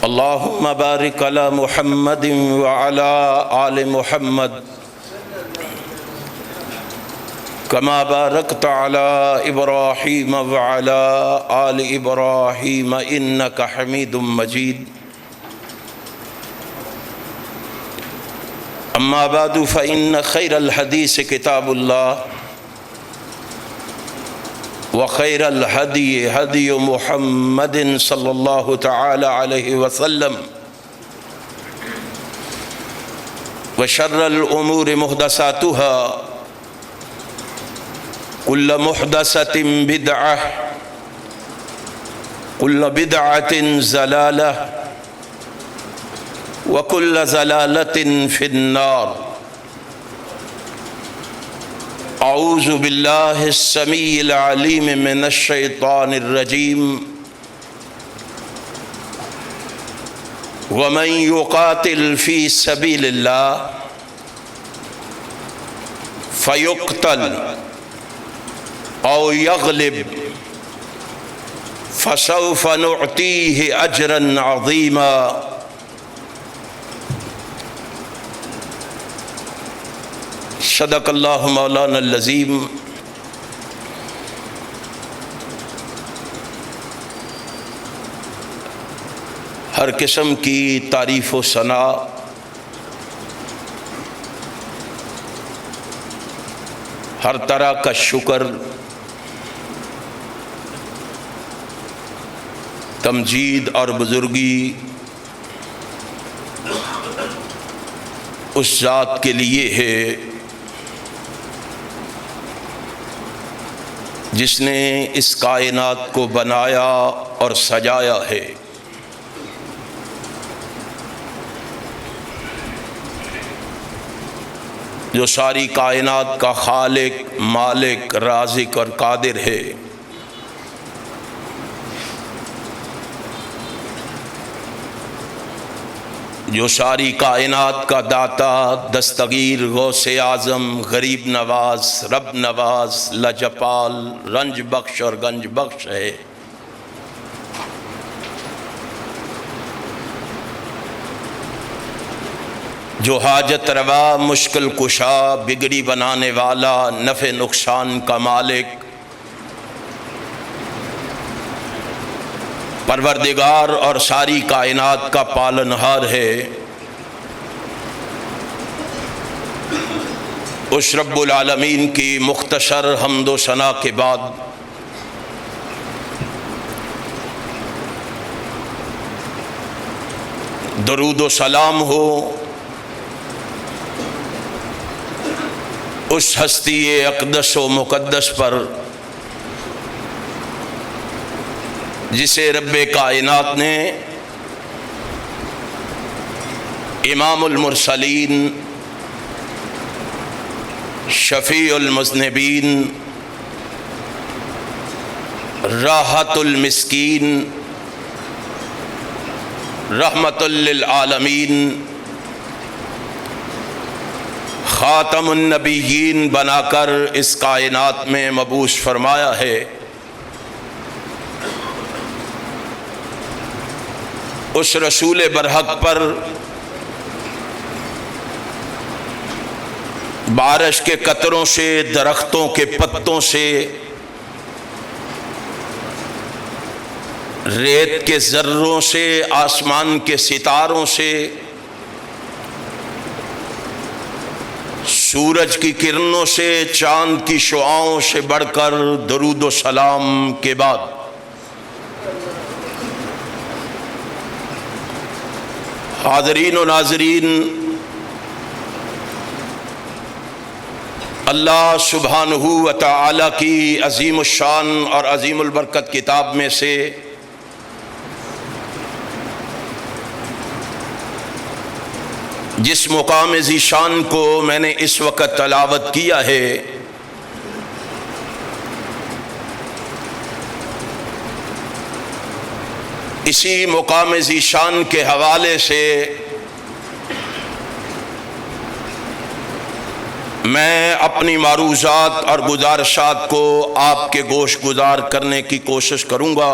اللهم بارك على محمد وعلى آل محمد كما باركت على إبراهيم وعلى آل إبراهيم إنك حميد مجيد. أما بعد فإن خير الحديث كتاب الله وخير الهدي هدي محمد صلى الله تعالى عليه وسلم وشر الأمور محدثاتها كل محدثة بدعة كل بدعة ضلالة وكل ضلالة في النار. أعوذ بالله السميع العليم من الشيطان الرجيم. ومن يقاتل في سبيل الله فيقتل أو يغلب فسوف نعطيه أجرا عظيما. صدق اللہ مولانا العظیم. ہر قسم کی تعریف و ثنا ہر طرح کا شکر تمجید اور بزرگی اس ذات کے لیے ہے جس نے اس کائنات کو بنایا اور سجایا ہے. جو ساری کائنات کا خالق، مالک، رازق اور قادر ہے. جو ساری کائنات کا داتا، دستگیر، غوث اعظم، غریب نواز، رب نواز، لجپال، رنج بخش اور گنج بخش ہے. جو حاجت روا، مشکل کشا، بگڑی بنانے والا، نفع نقصان کا مالک، پروردگار اور ساری کائنات کا پالنہار ہے. اس رب العالمین کی مختصر حمد و ثنا کے بعد درود و سلام ہو اس ہستی اقدس و مقدس پر جسے رب کائنات نے امام المرسلین، شفیع المذنبین، راحت المسکین، رحمت للعالمین، خاتم النبیین بنا کر اس کائنات میں مبعوث فرمایا ہے. اس رسول برحق پر بارش کے قطروں سے، درختوں کے پتوں سے، ریت کے ذروں سے، آسمان کے ستاروں سے، سورج کی کرنوں سے، چاند کی شعاؤں سے بڑھ کر درود و سلام کے بعد حاضرین و ناظرین، اللہ سبحانہ و تعالی کی عظیم الشان اور عظیم البرکت کتاب میں سے جس مقام ذیشان کو میں نے اس وقت تلاوت کیا ہے، اسی مقام ذیشان کے حوالے سے میں اپنی معروضات اور گزارشات کو آپ کے گوش گزار کرنے کی کوشش کروں گا.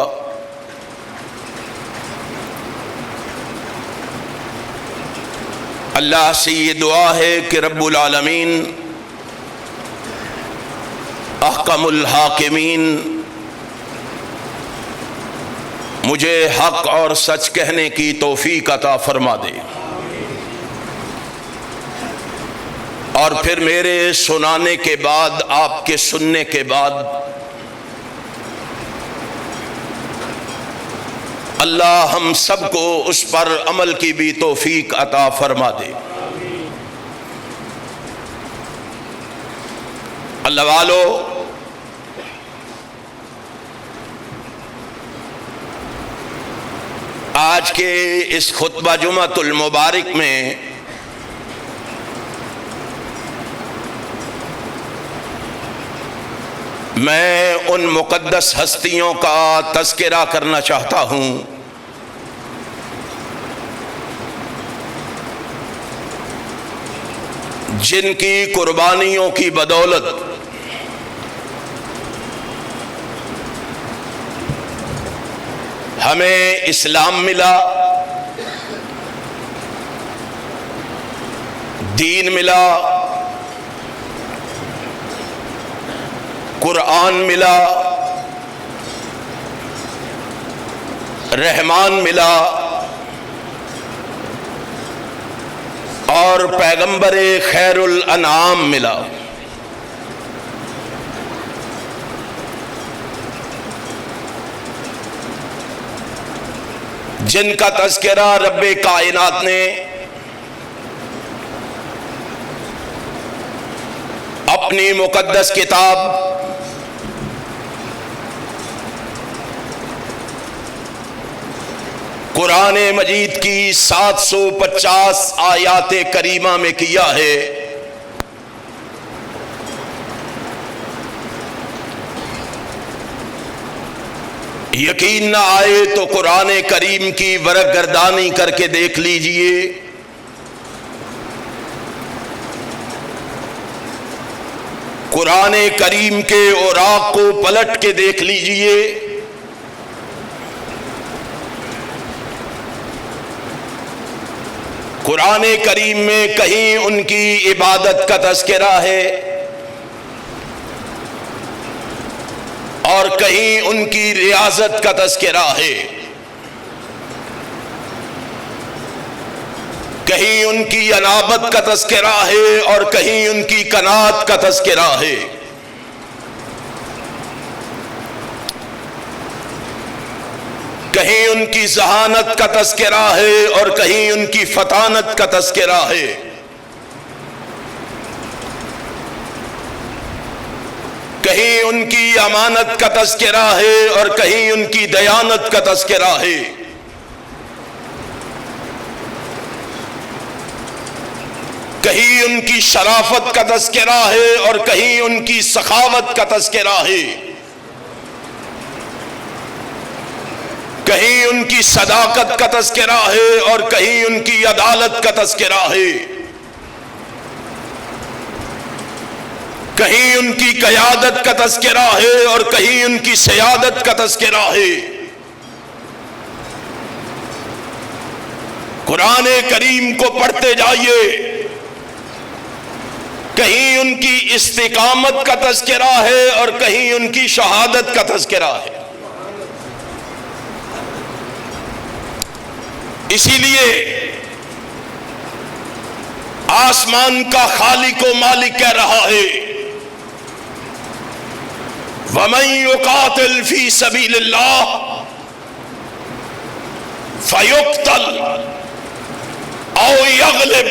اللہ سے یہ دعا ہے کہ رب العالمین احکم الحاکمین مجھے حق اور سچ کہنے کی توفیق عطا فرما دے، اور پھر میرے سنانے کے بعد، آپ کے سننے کے بعد اللہ ہم سب کو اس پر عمل کی بھی توفیق عطا فرما دے۔ اللہ والو، آج کے اس خطبہ جمعۃ المبارک میں میں ان مقدس ہستیوں کا تذکرہ کرنا چاہتا ہوں جن کی قربانیوں کی بدولت ہمیں اسلام ملا، دین ملا، قرآن ملا، رحمان ملا، اور پیغمبر خیر الانعام ملا۔ جن کا تذکرہ رب کائنات نے اپنی مقدس کتاب قرآن مجید کی 750 آیات کریمہ میں کیا ہے۔ یقین نہ آئے تو قرآن کریم کی ورق گردانی کر کے دیکھ لیجئے، قرآن کریم کے اوراق کو پلٹ کے دیکھ لیجئے، قرآن کریم میں کہیں ان کی عبادت کا تذکرہ ہے اور کہیں ان کی ریاضت کا تذکرہ ہے، کہیں ان کی انابت کا تذکرہ ہے اور کہیں ان کی قناعت کا تذکرہ ہے۔ کہیں ان کی ذہانت کا تذکرہ ہے اور کہیں ان کی فطانت کا تذکرہ ہے۔ کہیں ان کی امانت کا تذکرہ ہے اور کہیں ان کی دیانت کا تذکرہ ہے۔ کہیں ان کی شرافت کا تذکرہ ہے اور کہیں ان کی سخاوت کا تذکرہ ہے۔ کہیں ان کی صداقت کا تذکرہ ہے اور کہیں ان کی عدالت کا تذکرہ ہے۔ کہیں ان کی قیادت کا تذکرہ ہے اور کہیں ان کی سیادت کا تذکرہ ہے۔ قرآن کریم کو پڑھتے جائیے، کہیں ان کی استقامت کا تذکرہ ہے اور کہیں ان کی شہادت کا تذکرہ ہے۔ اسی لیے آسمان کا خالق و مالک کہہ رہا ہے، وَمَن يُقَاتِلْ فِي سَبِيلِ اللَّهِ فَيُقْتَلْ أَوْ يَغْلِبْ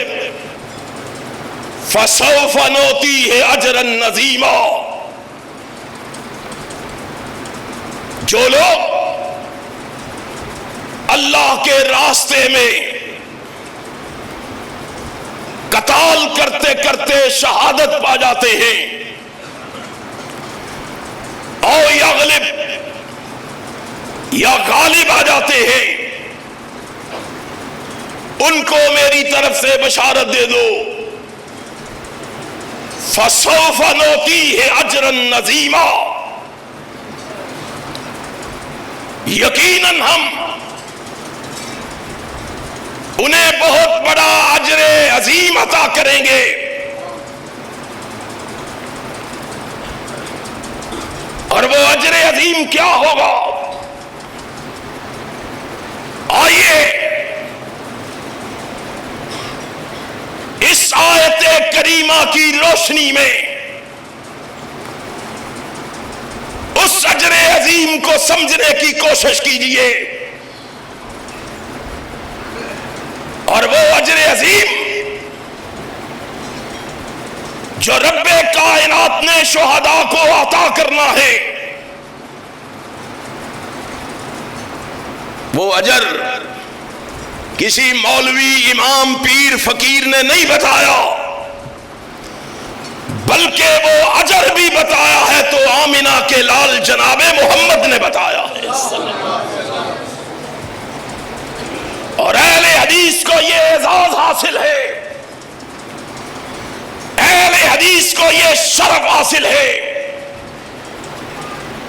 فَسَوْفَ نُؤْتِيهِ أَجْرًا عَظِيمًا۔ جو لوگ اللہ کے راستے میں قتال کرتے کرتے شہادت پا جاتے ہیں، او یغلب، یا غالب آ جاتے ہیں، ان کو میری طرف سے بشارت دے دو، فَسَوْفَ نُؤْتِيهِ أَجْرًا عَظِيمًا، یقیناً ہم انہیں بہت بڑا اجر عظیم عطا کریں گے. اور وہ اجر عظیم کیا ہوگا؟ آئیے اس آیت کریمہ کی روشنی میں اس اجر عظیم کو سمجھنے کی کوشش کیجیے. اور وہ اجر عظیم جو رب کائنات نے شہداء کو عطا کرنا ہے، وہ اجر کسی مولوی، امام، پیر، فقیر نے نہیں بتایا، بلکہ وہ اجر بھی بتایا ہے تو آمنہ کے لال جناب محمد نے بتایا ہے. اور اہل حدیث کو یہ اعزاز حاصل ہے، اہل حدیث کو یہ شرف حاصل ہے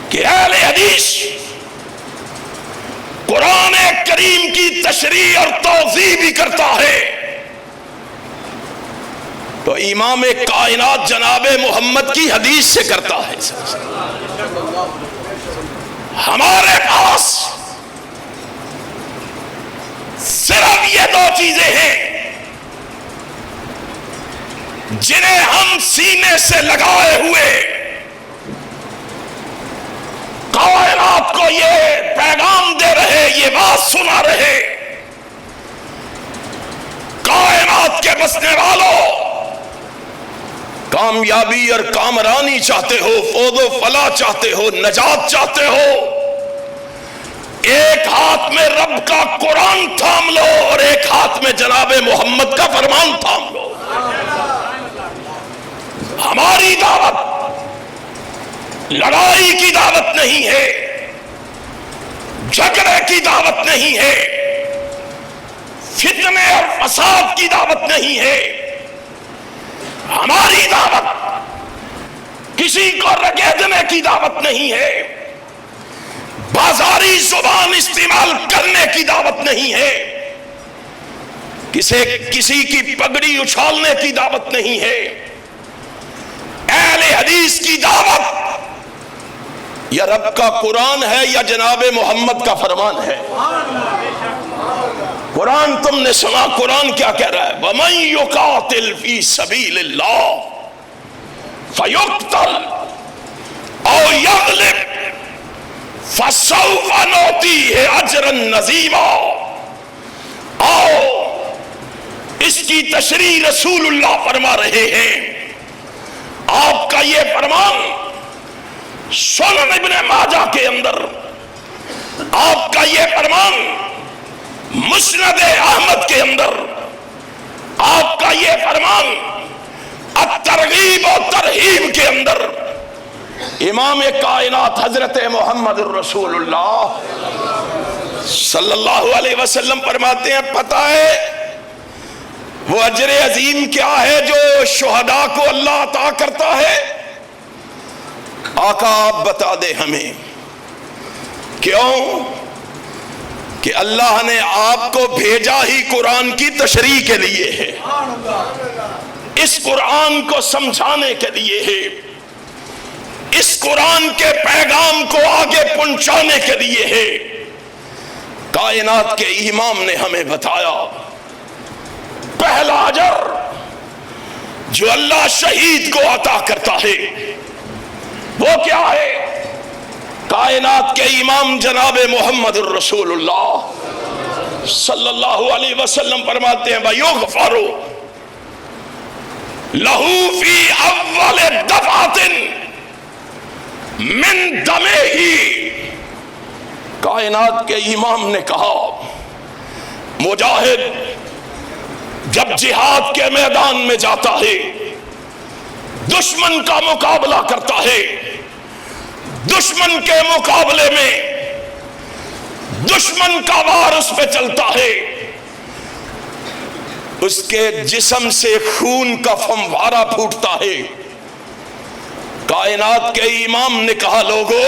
کہ اہل حدیث قرآن کریم کی تشریح اور توضیح بھی کرتا ہے تو امام کائنات جناب محمد کی حدیث سے کرتا ہے. ہمارے پاس صرف یہ دو چیزیں ہیں جنہیں ہم سینے سے لگائے ہوئے کائنات کو یہ پیغام دے رہے، یہ بات سنا رہے. کائنات کے بسنے والوں، کامیابی اور کامرانی چاہتے ہو، فوز و فلاح چاہتے ہو، نجات چاہتے ہو، ایک ہاتھ میں رب کا قرآن تھام لو اور ایک ہاتھ میں جناب محمد کا فرمان تھام لو. ہماری دعوت لڑائی کی دعوت نہیں ہے، جھگڑے کی دعوت نہیں ہے، فتنے اور فساد کی دعوت نہیں ہے. ہماری دعوت کسی کو رگیدنے کی دعوت نہیں ہے، بازاری زبان استعمال کرنے کی دعوت نہیں ہے، کسی کی پگڑی اچھالنے کی دعوت نہیں ہے. اہل حدیث کی دعوت یا رب کا قرآن ہے یا جناب محمد کا فرمان ہے. قرآن تم نے سنا، قرآن کیا کہہ رہا ہے؟ وَمَن يُقَاتِلْ فِي سَبِيلِ اللَّهِ فَيُقْتَلْ أَوْ يَغْلِبْ فَسَوْفَ نُؤْتِيهِ أَجْرًا عَظِيمًا. آؤ اس کی تشریح رسول اللہ فرما رہے ہیں. آپ کا یہ فرمان سنن ابن ماجہ کے اندر، آپ کا یہ فرمان مسند احمد کے اندر، آپ کا یہ فرمان الترغیب و ترہیب کے اندر امام کائنات حضرت محمد الرسول اللہ صلی اللہ علیہ وسلم فرماتے ہیں، پتہ ہے وہ اجر عظیم کیا ہے جو شہداء کو اللہ عطا کرتا ہے؟ آقا آپ بتا دے ہمیں. کیوں؟ کہ اللہ نے آپ کو بھیجا ہی قرآن کی تشریح کے لیے ہے، اس قرآن کو سمجھانے کے لیے ہے، اس قرآن کے پیغام کو آگے پہنچانے کے لیے ہے. کائنات کے امام نے ہمیں بتایا پہلا اجر جو اللہ شہید کو عطا کرتا ہے وہ کیا ہے؟ کائنات کے امام جناب محمد الرسول اللہ صلی اللہ علیہ وسلم فرماتے ہیں وَيُغْفَرُ لَهُ فِي أَوَّلِ دَفْعَةٍ مِّن دَمِهِ. کائنات کے امام نے کہا مجاہد جب جہاد کے میدان میں جاتا ہے، دشمن کا مقابلہ کرتا ہے، دشمن کے مقابلے میں دشمن کا وار اس پہ چلتا ہے، اس کے جسم سے خون کا فوارہ پھوٹتا ہے. کائنات کے امام نے کہا لوگو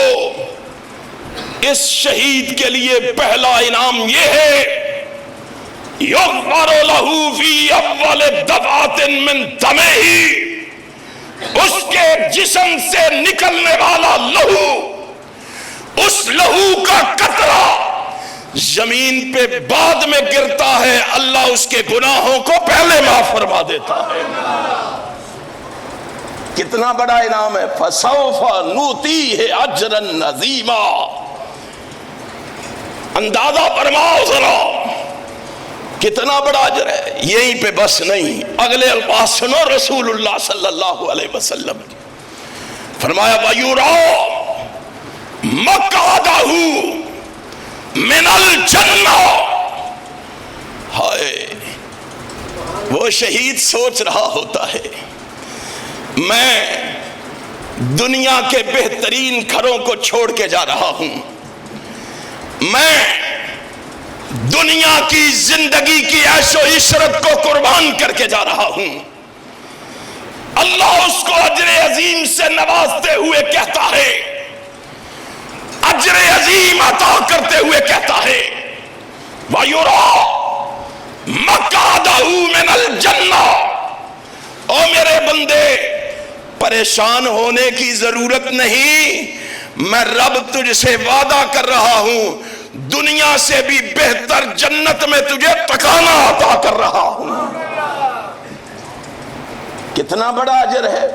اس شہید کے لیے پہلا انعام یہ ہے یغفر لہ فی اول دفعۃ من دمہ، اس کے جسم سے نکلنے والا لہو، اس لہو کا قطرہ زمین پہ بعد میں گرتا ہے، اللہ اس کے گناہوں کو پہلے معاف فرما دیتا ہے۔ کتنا بڑا انعام ہے، فسوف نؤتیہ اجرا عظیما۔ اندازہ فرماؤ ذرا کتنا بڑا اجر ہے۔ یہیں پہ بس نہیں، اگلے الفاظ سنو رسول اللہ صلی اللہ علیہ وسلم کی۔ فرمایا وَيُرَى مَقْعَدَهُ مِنَ الْجَنَّةِ۔ ہائے، وہ شہید سوچ رہا ہوتا ہے میں دنیا کے بہترین گھروں کو چھوڑ کے جا رہا ہوں، میں دنیا کی زندگی کی عیش و عشرت کو قربان کر کے جا رہا ہوں۔ اللہ اس کو اجر عظیم سے نوازتے ہوئے کہتا ہے، اجر عظیم عطا کرتے ہوئے کہتا ہے وَيُرَى مَقْعَدَهُ مِنَ الْجَنَّةِ۔ او میرے بندے، پریشان ہونے کی ضرورت نہیں، میں رب تجھ سے وعدہ کر رہا ہوں دنیا سے بھی بہتر جنت میں تجھے ٹکانا عطا کر رہا ہوں۔ کتنا بڑا اجر ہے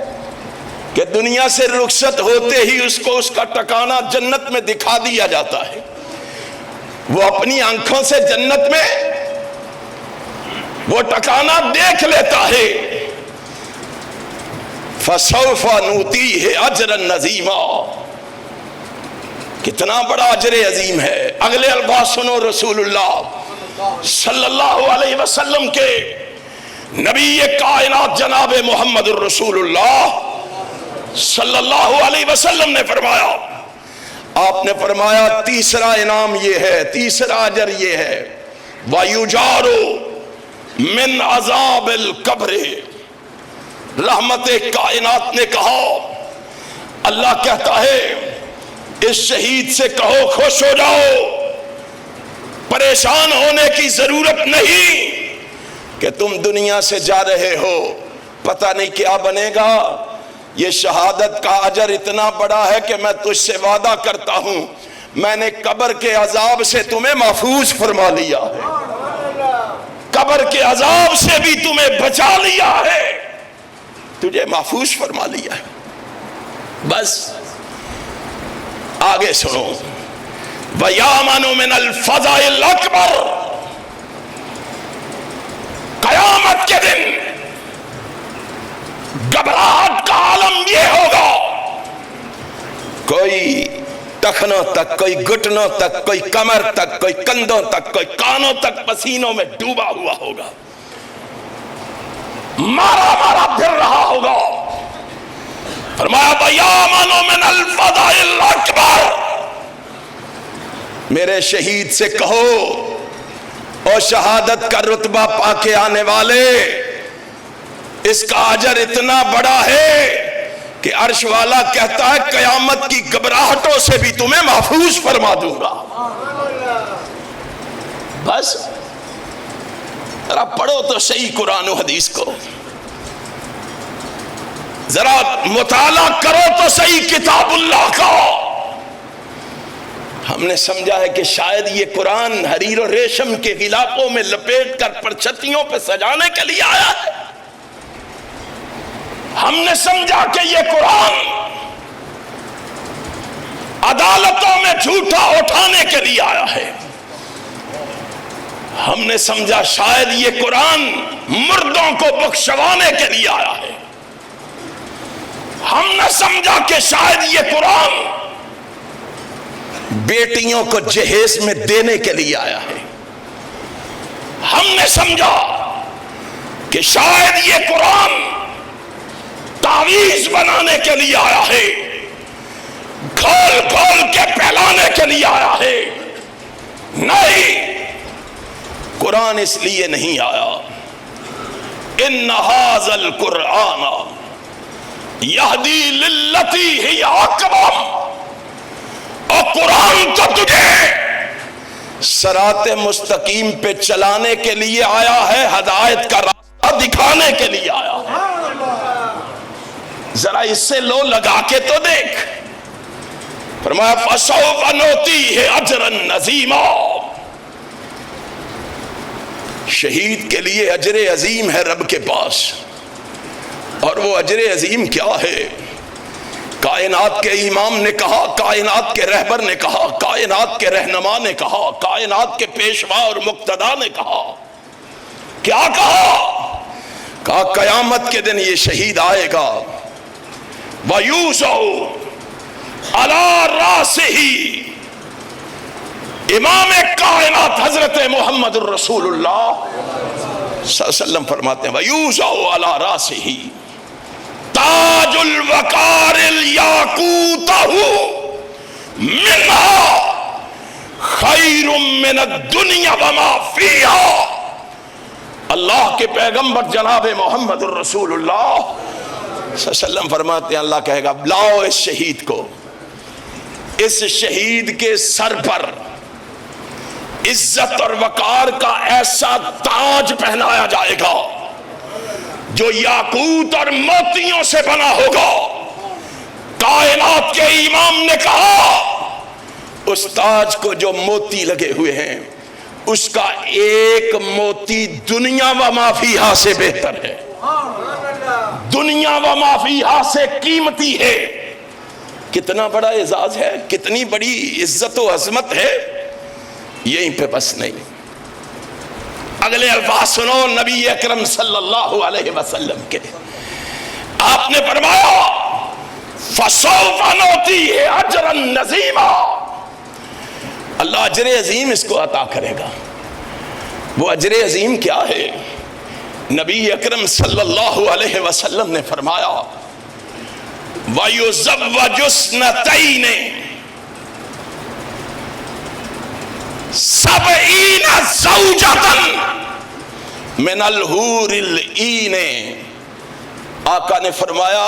کہ دنیا سے رخصت ہوتے ہی اس کو اس کا ٹکانا جنت میں دکھا دیا جاتا ہے، وہ اپنی آنکھوں سے جنت میں وہ ٹکانا دیکھ لیتا ہے۔ فَسَوْفَ نُؤْتِيهِ أَجْرًا عَظِيمًا۔ کتنا بڑا اجر عظیم ہے۔ اگلے الفاظ سنو رسول اللہ صلی اللہ علیہ وسلم کے، نبی کائنات جناب محمد الرسول اللہ صلی اللہ علیہ وسلم نے فرمایا، آپ نے فرمایا تیسرا انعام یہ ہے، تیسرا اجر یہ ہے وَيُجَارُ مِنْ عَذَابِ الْقَبْرِ۔ رحمت کائنات نے کہا، اللہ کہتا ہے اس شہید سے کہو خوش ہو جاؤ، پریشان ہونے کی ضرورت نہیں کہ تم دنیا سے جا رہے ہو، پتہ نہیں کیا بنے گا۔ یہ شہادت کا اجر اتنا بڑا ہے کہ میں تجھ سے وعدہ کرتا ہوں میں نے قبر کے عذاب سے تمہیں محفوظ فرما لیا ہے، قبر کے عذاب سے بھی تمہیں بچا لیا ہے، تجھے محفوظ فرما لیا ہے۔ بس آگے سنو، وَيَامَنُ مِنَ الْفَزَعِ الْأَكْبَرِ۔ قیامت کے دن گھبراہٹ کا عالم یہ ہوگا، کوئی ٹخنوں تک، کوئی گھٹنوں تک، کوئی کمر تک، کوئی کندھوں تک، کوئی کانوں تک پسینوں میں ڈوبا ہوا ہوگا، مارا مارا پھر رہا ہوگا۔ فرمایا وَيَامَنُ مِنَ الْفَزَعِ الْأَكْبَرِ۔ میرے شہید سے کہو اور شہادت کا رتبہ پا کے آنے والے، اس کا اجر اتنا بڑا ہے کہ عرش والا کہتا ہے قیامت کی گھبراہٹوں سے بھی تمہیں محفوظ فرما دوں گا۔ بس ذرا پڑھو تو صحیح قرآن و حدیث کو، ذرا مطالعہ کرو تو صحیح کتاب اللہ کا۔ ہم نے سمجھا ہے کہ شاید یہ قرآن حریر و ریشم کے غلافوں میں لپیٹ کر پرچتیوں پہ سجانے کے لیے آیا ہے، ہم نے سمجھا کہ یہ قرآن عدالتوں میں جھوٹا اٹھانے کے لیے آیا ہے، ہم نے سمجھا شاید یہ قرآن مردوں کو بخشوانے کے لیے آیا ہے، ہم نے سمجھا کہ شاید یہ قرآن بیٹیوں کو جہیز میں دینے کے لیے آیا ہے، ہم نے سمجھا کہ شاید یہ قرآن تعویذ بنانے کے لیے آیا ہے، کھول کھول کے پھیلانے کے لیے آیا ہے۔ نہیں، قرآن اس لیے نہیں آیا۔ ان ھذا القرآن یہدی للتی ہی اقوم، اور قرآن تو تجھے صراط مستقیم پہ چلانے کے لیے آیا ہے، ہدایت کا راستہ دکھانے کے لیے آیا ہے۔ ذرا اس سے لو لگا کے تو دیکھ۔ فرمایا فَسَوْفَ نُؤْتِیہِ أَجْرًا عَظِیمًا، شہید کے لیے اجر عظیم ہے رب کے پاس، اور وہ اجر عظیم کیا ہے؟ کائنات کے امام نے کہا، کائنات کے رہبر نے کہا، کائنات کے رہنما نے کہا، کائنات کے پیشوا اور مقتدا نے کہا، کیا کہا؟ کہا قیامت کے دن یہ شہید آئے گا، وَيُوضَعُ عَلَى رَأْسِهِ، امام کائنات حضرت محمد الرسول اللہ صلی اللہ علیہ وسلم فرماتے ہیں وَيُوضَعُ عَلَى رَأْسِهِ تاج الوقار الیاقوتہ منہا خیر من الدنیا وما فیہا۔ اللہ کے پیغمبر جناب محمد الرسول اللہ صلی اللہ علیہ وسلم فرماتے ہیں اللہ کہے گا لاؤ اس شہید کو، اس شہید کے سر پر عزت اور وقار کا ایسا تاج پہنایا جائے گا جو یاقوت اور موتیوں سے بنا ہوگا۔ کائنات کے امام نے کہا اس تاج کو جو موتی لگے ہوئے ہیں اس کا ایک موتی دنیا و ما فیہا سے بہتر ہے، دنیا و ما فیہا سے قیمتی ہے۔ کتنا بڑا اعزاز ہے، کتنی بڑی عزت و عظمت ہے، یہیں پہ بس نہیں، اگلے الفاظ سنو نبی اکرم صلی اللہ علیہ وسلم کے۔ آپ نے فرمایا فَسَوْفَ نُؤْتِیہِ أَجْرًا عَظِیمًا، اللہ اجر عظیم اس کو عطا کرے گا۔ وہ اجر عظیم کیا ہے؟ نبی اکرم صلی اللہ علیہ وسلم نے فرمایا وَيُزَوَّجُ اثْنَتَيْنِ سَبْعِینَ زَوْجَةً من الحور العین، آقا نے فرمایا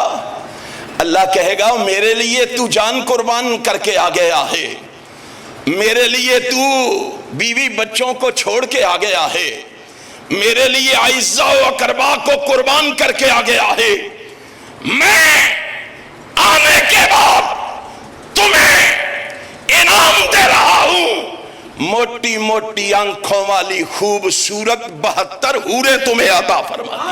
اللہ کہے گا میرے لیے تو جان قربان کر کے آ گیا ہے، میرے لیے تو بیوی بچوں کو چھوڑ کے آ گیا ہے، میرے لیے اعزا و اقربا کو قربان کر کے آ گیا ہے، میں آنے کے بعد تمہیں انعام دے رہا ہوں، موٹی موٹی آنکھوں والی خوبصورت 72 حوریں تمہیں عطا فرما دی۔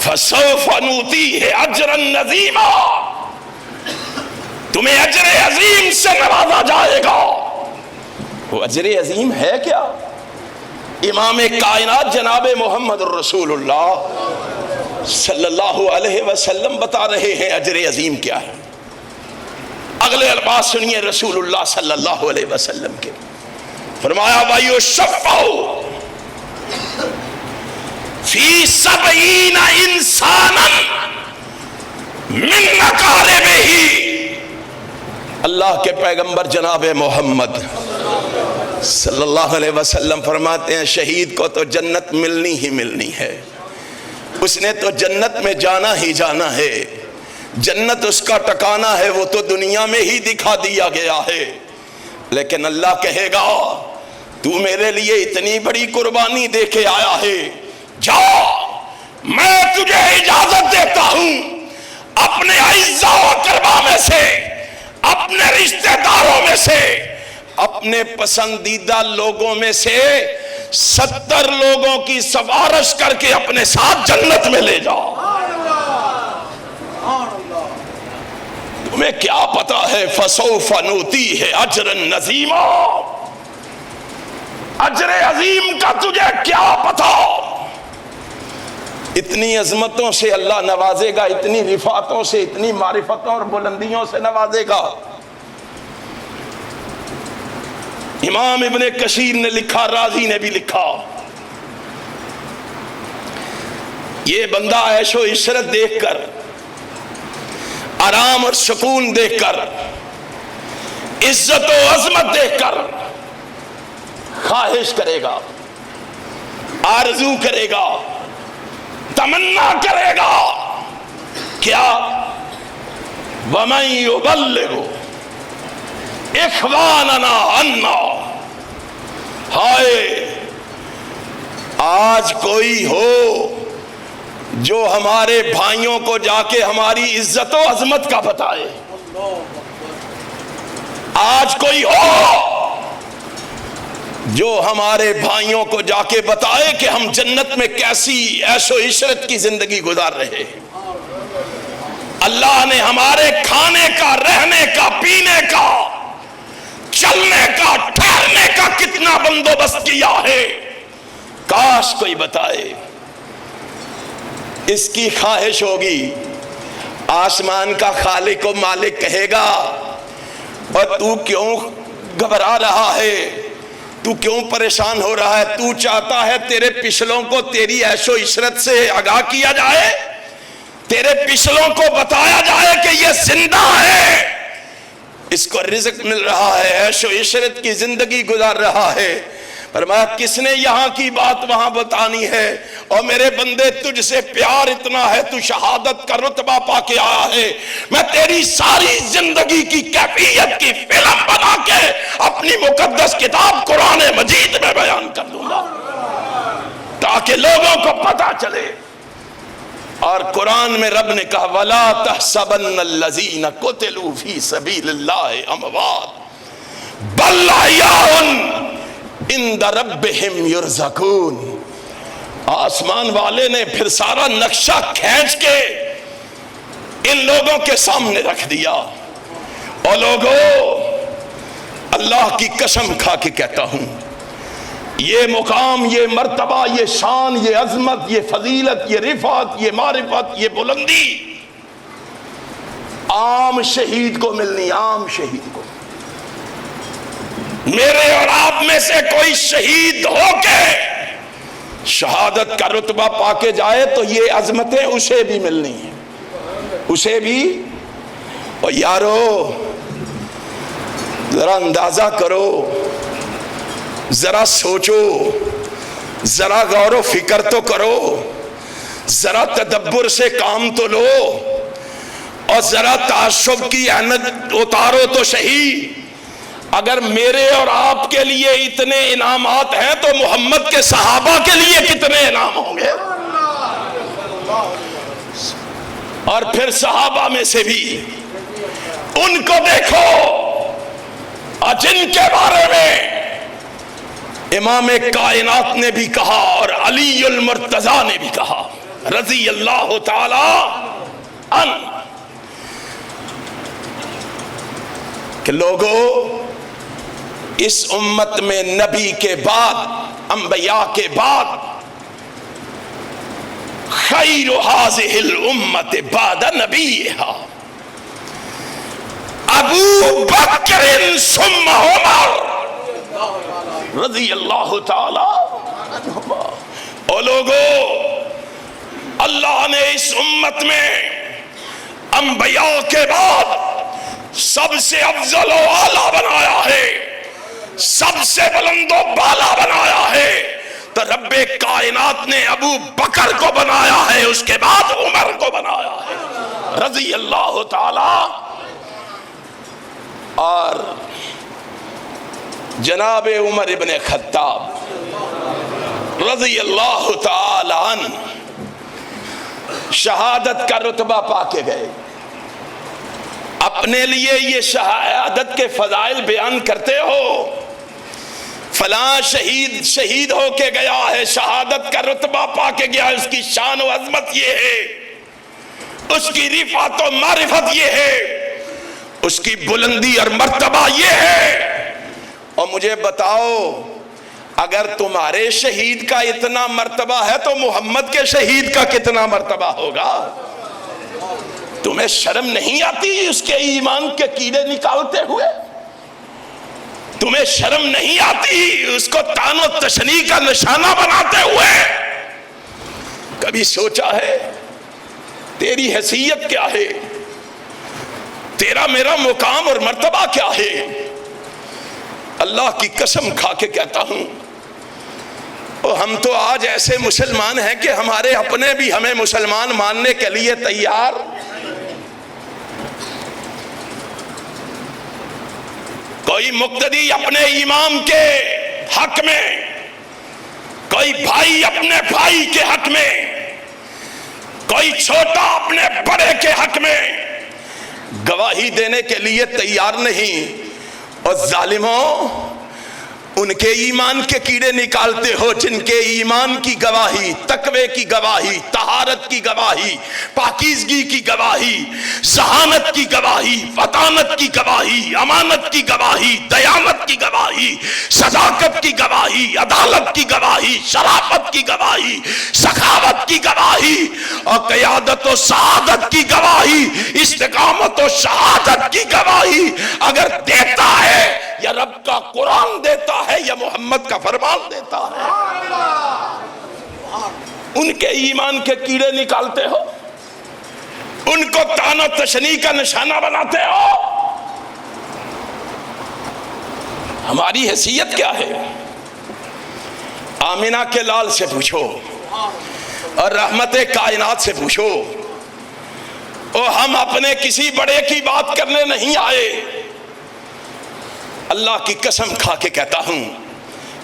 فَسَوْفَ نُؤْتِیہِ أَجْرًا عَظِیمًا، تمہیں اجر عظیم سے نوازا جائے گا۔ وہ اجر عظیم ہے کیا؟ امام کائنات جناب محمد الرسول اللہ صلی اللہ علیہ وسلم بتا رہے ہیں اجر عظیم کیا ہے۔ اگلے الفاظ سنیے رسول اللہ صلی اللہ علیہ وسلم کے، فرمایا وَيُشَفَّعُ فِي 70 إِنسَانًا مِّن أَقَارِبِهِ، اللہ کے پیغمبر جناب محمد صلی اللہ علیہ وسلم فرماتے ہیں شہید کو تو جنت ملنی ہی ملنی ہے، اس نے تو جنت میں جانا ہی جانا ہے، جنت اس کا ٹکانا ہے، وہ تو دنیا میں ہی دکھا دیا گیا ہے، لیکن اللہ کہے گا تو میرے لیے اتنی بڑی قربانی دے کے آیا ہے، جا میں تجھے اجازت دیتا ہوں اپنے اعزا و اقربا میں سے، اپنے رشتہ داروں میں سے، اپنے پسندیدہ لوگوں میں سے 70 لوگوں کی سفارش کر کے اپنے ساتھ جنت میں لے جاؤ۔ تمہیں کیا پتا ہے فَسَوْفَ نُؤْتِیہِ أَجْرًا عَظِیمًا، اجر عظیم کا تجھے کیا پتا؟ اتنی عظمتوں سے اللہ نوازے گا، اتنی رفعتوں سے، اتنی معرفتوں اور بلندیوں سے نوازے گا۔ امام ابن کثیر نے لکھا، رازی نے بھی لکھا، یہ بندہ عیش و عشرت دیکھ کر، آرام اور سکون دیکھ کر، عزت و عظمت دیکھ کر خواہش کرے گا، آرزو کرے گا، تمنا کرے گا، کیا وَمَن يُبَلِّغُ اخواننا انا. ہائے آج کوئی ہو جو ہمارے بھائیوں کو جا کے ہماری عزت و عظمت کا بتائے. آج کوئی ہو جو ہمارے بھائیوں کو جا کے بتائے کہ ہم جنت میں کیسی عیش و عشرت کی زندگی گزار رہے ہیں. اللہ نے ہمارے کھانے کا، رہنے کا، پینے کا، چلنے کا، ٹھہرنے کا کتنا بندوبست کیا ہے. کاش کوئی بتائے. اس کی خواہش ہوگی آسمان کا خالق و مالک کہے گا اور تو کیوں گھبرا رہا ہے، تو کیوں پریشان ہو رہا ہے؟ تو چاہتا ہے تیرے پچھلوں کو تیری عیش و عشرت سے آگاہ کیا جائے، تیرے پچھلوں کو بتایا جائے کہ یہ زندہ ہے، اس کو رزق مل رہا ہے، عیش و عشرت کی زندگی گزار رہا ہے. فرمایا کس نے یہاں کی بات وہاں بتانی ہے؟ اور میرے بندے تجھ سے پیار اتنا ہے، تو شہادت کا رتبہ پا کے آیا ہے. میں تیری ساری زندگی کی کیفیت کی فلم بنا کے اپنی مقدس کتاب قرآن مجید میں بیان کر دوں گا تاکہ لوگوں کو پتہ چلے. اور قرآن میں رب نے کہا وَلَا تَحْسَبَنَّ الَّذِينَ قُتِلُوا فِي سَبِيلِ اللَّهِ أَمْوَاتٌ بَلْ أَحْيَاءٌ عند ربهم يرزقون. آسمان والے نے پھر سارا نقشہ کھینچ کے ان لوگوں کے سامنے رکھ دیا. اور لوگوں اللہ کی قسم کھا کے کہتا ہوں یہ مقام، یہ مرتبہ، یہ شان، یہ عظمت، یہ فضیلت، یہ رفعت، یہ معرفت، یہ بلندی عام شہید کو ملنی. عام شہید کو. میرے اور آپ میں سے کوئی شہید ہو کے شہادت کا رتبہ پا کے جائے تو یہ عظمتیں اسے بھی ملنی ہیں، اسے بھی. اور یارو ذرا اندازہ کرو، ذرا سوچو، ذرا غور و فکر تو کرو، ذرا تدبر سے کام تو لو، اور ذرا تعصب کی عینت اتارو تو صحیح. اگر میرے اور آپ کے لیے اتنے انعامات ہیں تو محمد کے صحابہ کے لیے کتنے انعام ہوں گے. اور پھر صحابہ میں سے بھی ان کو دیکھو اور جن کے بارے میں امام کائنات نے بھی کہا اور علی المرتضی نے بھی کہا رضی اللہ تعالی عنہ کہ لوگو اس امت میں نبی کے بعد، انبیاء کے بعد، خیر هذه الامت بعد نبیہا ابو بکر ثم عمر رضی اللہ تعالی عنہما. او لوگو اللہ نے اس امت میں انبیاء کے بعد سب سے افضل و اعلیٰ بنایا ہے، سب سے بلند و بالا بنایا ہے. تو رب کائنات نے ابو بکر کو بنایا ہے، اس کے بعد عمر کو بنایا ہے رضی اللہ تعالی. اور جناب عمر ابن خطاب رضی اللہ تعالی عنہ شہادت کا رتبہ پا کے گئے. اپنے لیے یہ شہادت کے فضائل بیان کرتے ہو، فلاں شہید ہو کے گیا ہے، شہادت کا رتبہ پا کے گیا، اس کی شان و عظمت یہ ہے، اس کی رفعت و معرفت یہ ہے، اس کی بلندی اور مرتبہ یہ ہے. اور مجھے بتاؤ اگر تمہارے شہید کا اتنا مرتبہ ہے تو محمد کے شہید کا کتنا مرتبہ ہوگا؟ تمہیں شرم نہیں آتی اس کے ایمان کے کیڑے نکالتے ہوئے؟ تمہیں شرم نہیں آتی اس کو تان و تشنیع کا نشانہ بناتے ہوئے؟ کبھی سوچا ہے تیری حیثیت کیا ہے؟ تیرا میرا مقام اور مرتبہ کیا ہے؟ اللہ کی قسم کھا کے کہتا ہوں ہم تو آج ایسے مسلمان ہیں کہ ہمارے اپنے بھی ہمیں مسلمان ماننے کے لیے تیار. کوئی مقتدی اپنے امام کے حق میں، کوئی بھائی اپنے بھائی کے حق میں، کوئی چھوٹا اپنے بڑے کے حق میں گواہی دینے کے لیے تیار نہیں، اور ظالموں ان کے ایمان کے کیڑے نکالتے ہو جن کے ایمان کی گواہی، تقوی کی گواہی، طہارت کی گواہی، پاکیزگی کی گواہی، ذہانت کی گواہی، فطانت کی گواہی، امانت کی گواہی، دیانت کی گواہی، صداقت کی گواہی، عدالت کی گواہی، شرافت کی گواہی، سخاوت کی گواہی، اور قیادت و سعادت کی گواہی، استقامت و شہادت کی گواہی اگر دیتا ہے یا رب کا قرآن دیتا ہے یا محمد کا فرمان دیتا ہے، ان کے ایمان کے کیڑے نکالتے ہو، ان کو طعن و تشنیع کا نشانہ بناتے ہو۔ ہماری حیثیت کیا ہے؟ آمینہ کے لال سے پوچھو اور رحمت کائنات سے پوچھو، اور ہم اپنے کسی بڑے کی بات کرنے نہیں آئے۔ اللہ کی قسم کھا کے کہتا ہوں،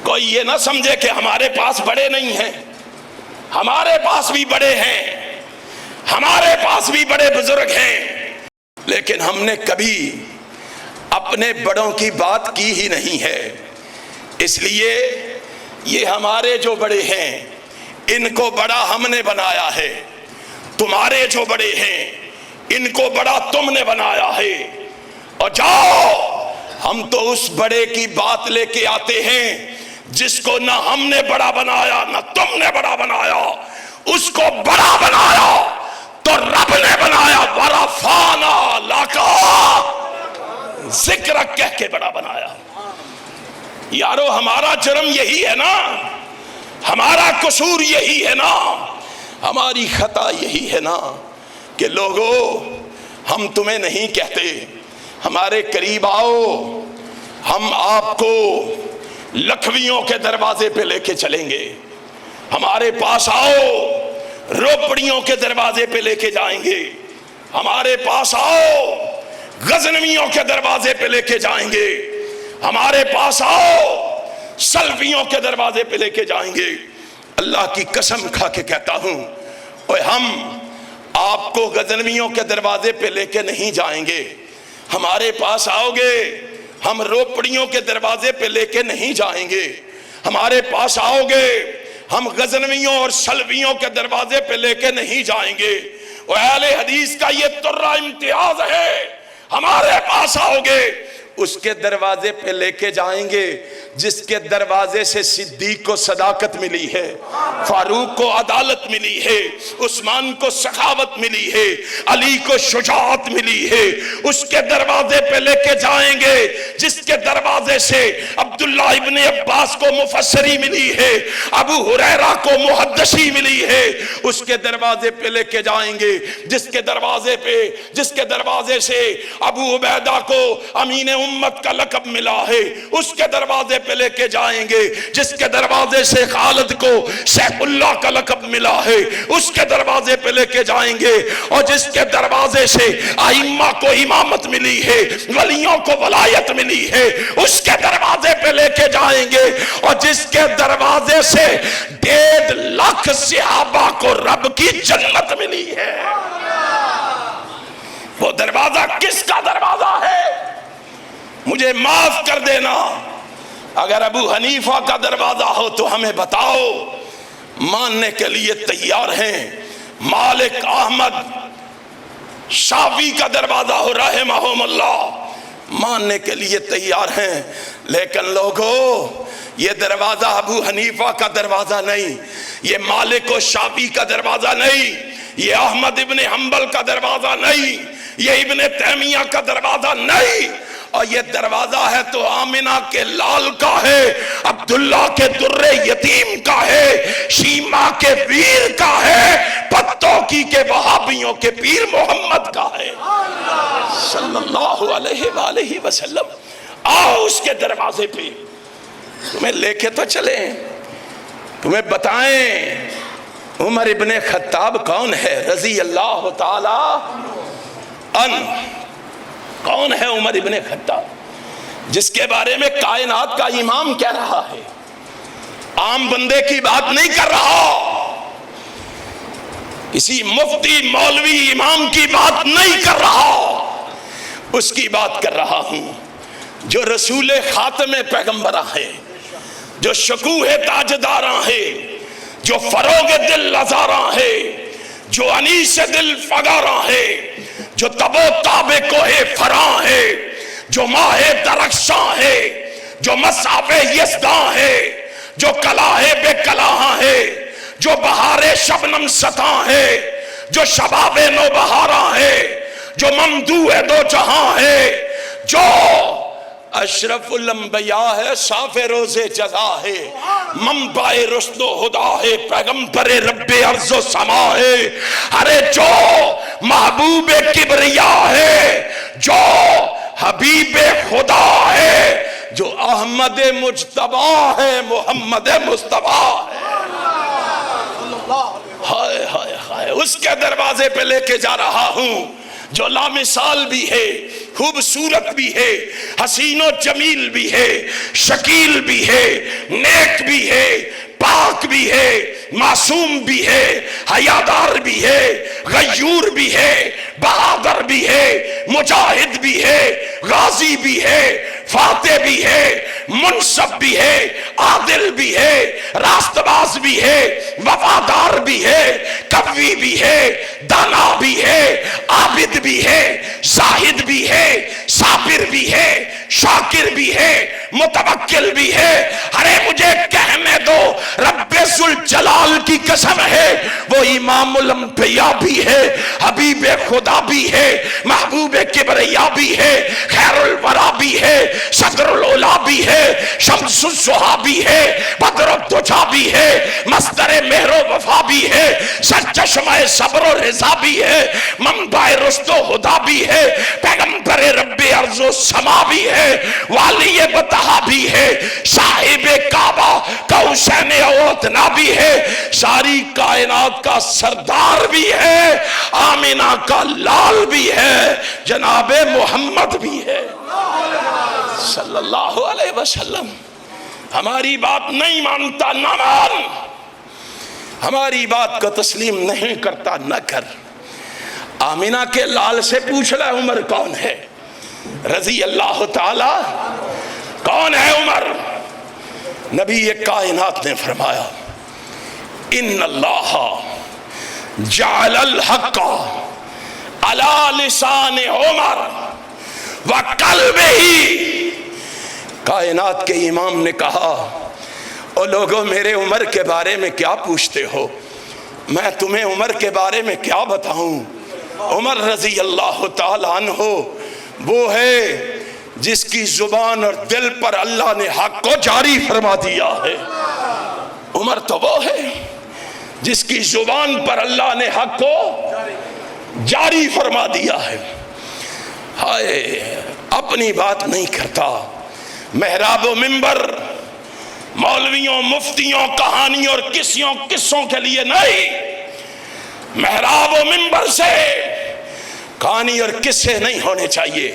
کوئی یہ نہ سمجھے کہ ہمارے پاس بڑے نہیں ہیں، ہمارے پاس بھی بڑے ہیں، ہمارے پاس بھی بڑے بزرگ ہیں، لیکن ہم نے کبھی اپنے بڑوں کی بات کی ہی نہیں ہے۔ اس لیے یہ ہمارے جو بڑے ہیں ان کو بڑا ہم نے بنایا ہے، تمہارے جو بڑے ہیں ان کو بڑا تم نے بنایا ہے، اور جاؤ ہم تو اس بڑے کی بات لے کے آتے ہیں جس کو نہ ہم نے بڑا بنایا نہ تم نے بڑا بنایا، اس کو بڑا بنایا تو رب نے بنایا، ورفعنا لک ذکرک کہہ کے بڑا بنایا۔ یارو ہمارا جرم یہی ہے نا، ہمارا قصور یہی ہے نا، ہماری خطا یہی ہے نا کہ لوگو ہم تمہیں نہیں کہتے ہمارے قریب آؤ، ہم آپ کو لکھویوں کے دروازے پہ لے کے چلیں گے، ہمارے پاس آؤ روپڑیوں کے دروازے پہ لے کے جائیں گے، ہمارے پاس آؤ غزنویوں کے دروازے پہ لے کے جائیں گے، ہمارے پاس آؤ سلفیوں کے دروازے پہ لے کے جائیں گے۔ اللہ کی قسم کھا کے کہتا ہوں، اور ہم آپ کو غزنویوں کے دروازے پہ لے کے نہیں جائیں گے، ہمارے پاس آؤ گے ہم روپڑیوں کے دروازے پہ لے کے نہیں جائیں گے، ہمارے پاس آؤ گے ہم غزنویوں اور سلفیوں کے دروازے پہ لے کے نہیں جائیں گے۔ اور اہل حدیث کا یہ ترہ امتیاز ہے، ہمارے پاس آؤ گے اس کے دروازے پہ لے کے جائیں گے جس کے دروازے سے صدیق کو صداقت ملی ہے، فاروق کو عدالت ملی ہے، عثمان کو سخاوت ملی ہے، علی کو شجاعت ملی ہے، اس کے دروازے پہ لے کے جائیں گے جس کے دروازے سے عبداللہ ابن عباس کو مفسری ملی ہے، ابو ہریرہ کو محدثی ملی ہے، اس کے دروازے پہ لے کے جائیں گے جس کے دروازے سے ابو عبیدہ کو امین امت کا لقب ملا ہے، اس کے دروازے پہ لے کے جائیں گے جس کے دروازے سے خالد کو سیف اللہ کا لقب ملا ہے، اس کے دروازے پہ لے کے جائیں گے، اور جس کے دروازے سے ائمہ کو امامت ملی ہے، ولیوں کو ولایت ملی ہے، اس کے دروازے پہ لے کے جائیں گے، اور جس کے دروازے سے 1.5 لاکھ صحابہ کو رب کی جنت ملی ہے۔ وہ دروازہ کس کا دروازہ ہے؟ مجھے معاف کر دینا اگر ابو حنیفہ کا دروازہ ہو تو ہمیں بتاؤ، ماننے کے لیے تیار ہیں۔ مالک احمد شافعی کا دروازہ ہو رحمہم اللہ، ماننے کے لیے تیار ہیں، لیکن لوگو یہ دروازہ ابو حنیفہ کا دروازہ نہیں، یہ مالک و شافعی کا دروازہ نہیں، یہ احمد ابن حنبل کا دروازہ نہیں، یہ ابن تیمیہ کا دروازہ نہیں، اور یہ دروازہ ہے تو آمنہ کے لال کا ہے، عبداللہ کے در یتیم کا ہے، شیما کے ویر کا ہے، پتوکی کے وہابیوں کے پیر محمد کا ہے صلی اللہ علیہ وآلہ وسلم۔ آؤ اس کے دروازے پہ، تمہیں لے کے تو چلیں، تمہیں بتائیں عمر ابن خطاب کون ہے رضی اللہ تعالی عنہ، کون ہے عمر ابن خطاب؟ جس کے بارے میں کائنات کا امام کہہ رہا ہے، عام بندے کی بات نہیں کر رہا، کسی مفتی مولوی امام کی بات نہیں کر رہا، اس کی بات کر رہا ہوں جو رسول خاتم پیغمبراں ہے، جو شکوہ تاجداراں ہے، جو فروغ دل لزاراں ہے، جو انیس دل فگاراں ہے، جو تب و تاب کوہ فراں ہے، جو ماہ درخشاں ہے، جو مصعب یزداں ہے، جو کلاہ بے کلاہاں ہے، جو بہار شبنم سطاں ہے، جو شباب نو بہاراں ہے، جو ممدوح دو جہاں ہے، جو اشرف الانبیاء ہے، صاف روز جزا ہے، منبع رشد و ہدا ہے، پیغمبر رب ارض و سما ہے، ارے جو محبوب کبریا ہے، جو حبیب خدا ہے، جو احمد مجتبی ہے، محمد مصطفیٰ ہے، ہائے ہائے ہائے، اس کے دروازے پہ لے کے جا رہا ہوں جو لامثال بھی ہے، خوبصورت بھی ہے، حسین و جمیل بھی ہے، شکیل بھی ہے، نیک بھی ہے، پاک بھی ہے، معصوم بھی ہے، حیادار بھی ہے، غیور بھی ہے، بہادر بھی ہے، مجاہد بھی ہے، غازی بھی ہے، فاتح بھی ہے، منصف بھی ہے، عادل بھی ہے، راست باز بھی ہے، وفادار بھی ہے، قوی بھی ہے، دانا بھی ہے، عابد بھی ہے، زاہد بھی ہے، صابر بھی ہے، شاکر بھی ہے، متوکل بھی ہے۔ ارے مجھے کہنے دو، رب ذوالجلال کی قسم ہے، وہ امام الانبیاء بھی ہے، حبیب خدا بھی ہے، محبوب کبریا بھی ہے، خیر الورا بھی ہے، صدر الاولا بھی ہے، شمس الضحا بھی ہے، بدر الدجا بھی ہے، مصدر مہر و وفا بھی ہے، سرچشمہ صبر و رضا بھی ہے، منبع رشد و ہدا بھی ہے، پیغمبر رب ارض و سما بھی ہے، والی بطحا بھی ہے، صاحب کعبہ کوثین اوتنا بھی ہے، ساری کائنات کا سردار بھی ہے، آمینہ کا لال بھی ہے، جناب محمد بھی ہے صلی اللہ علیہ وسلم۔ ہماری بات نہیں مانتا نہ مان، ہماری بات کو تسلیم نہیں کرتا نہ کر۔ آمینہ کے لال سے پوچھ لے عمر کون ہے رضی اللہ تعالی، کون ہے عمر؟ نبی کائنات نے فرمایا ان اللہ جعل الحق علی لسان عمر وقلبہ۔ کائنات کے امام نے کہا او لوگوں میرے عمر کے بارے میں کیا پوچھتے ہو، میں تمہیں عمر کے بارے میں کیا بتاؤں؟ عمر رضی اللہ تعالیٰ عنہ وہ ہے جس کی زبان اور دل پر اللہ نے حق کو جاری فرما دیا ہے۔ عمر تو وہ ہے جس کی زبان پر اللہ نے حق کو جاری فرما دیا ہے۔ ہائے اپنی بات نہیں کرتا، محراب و منبر مولویوں مفتیوں کہانیوں اور قصوں کے لیے نہیں، محراب و منبر سے کہانی اور قصے نہیں ہونے چاہیے،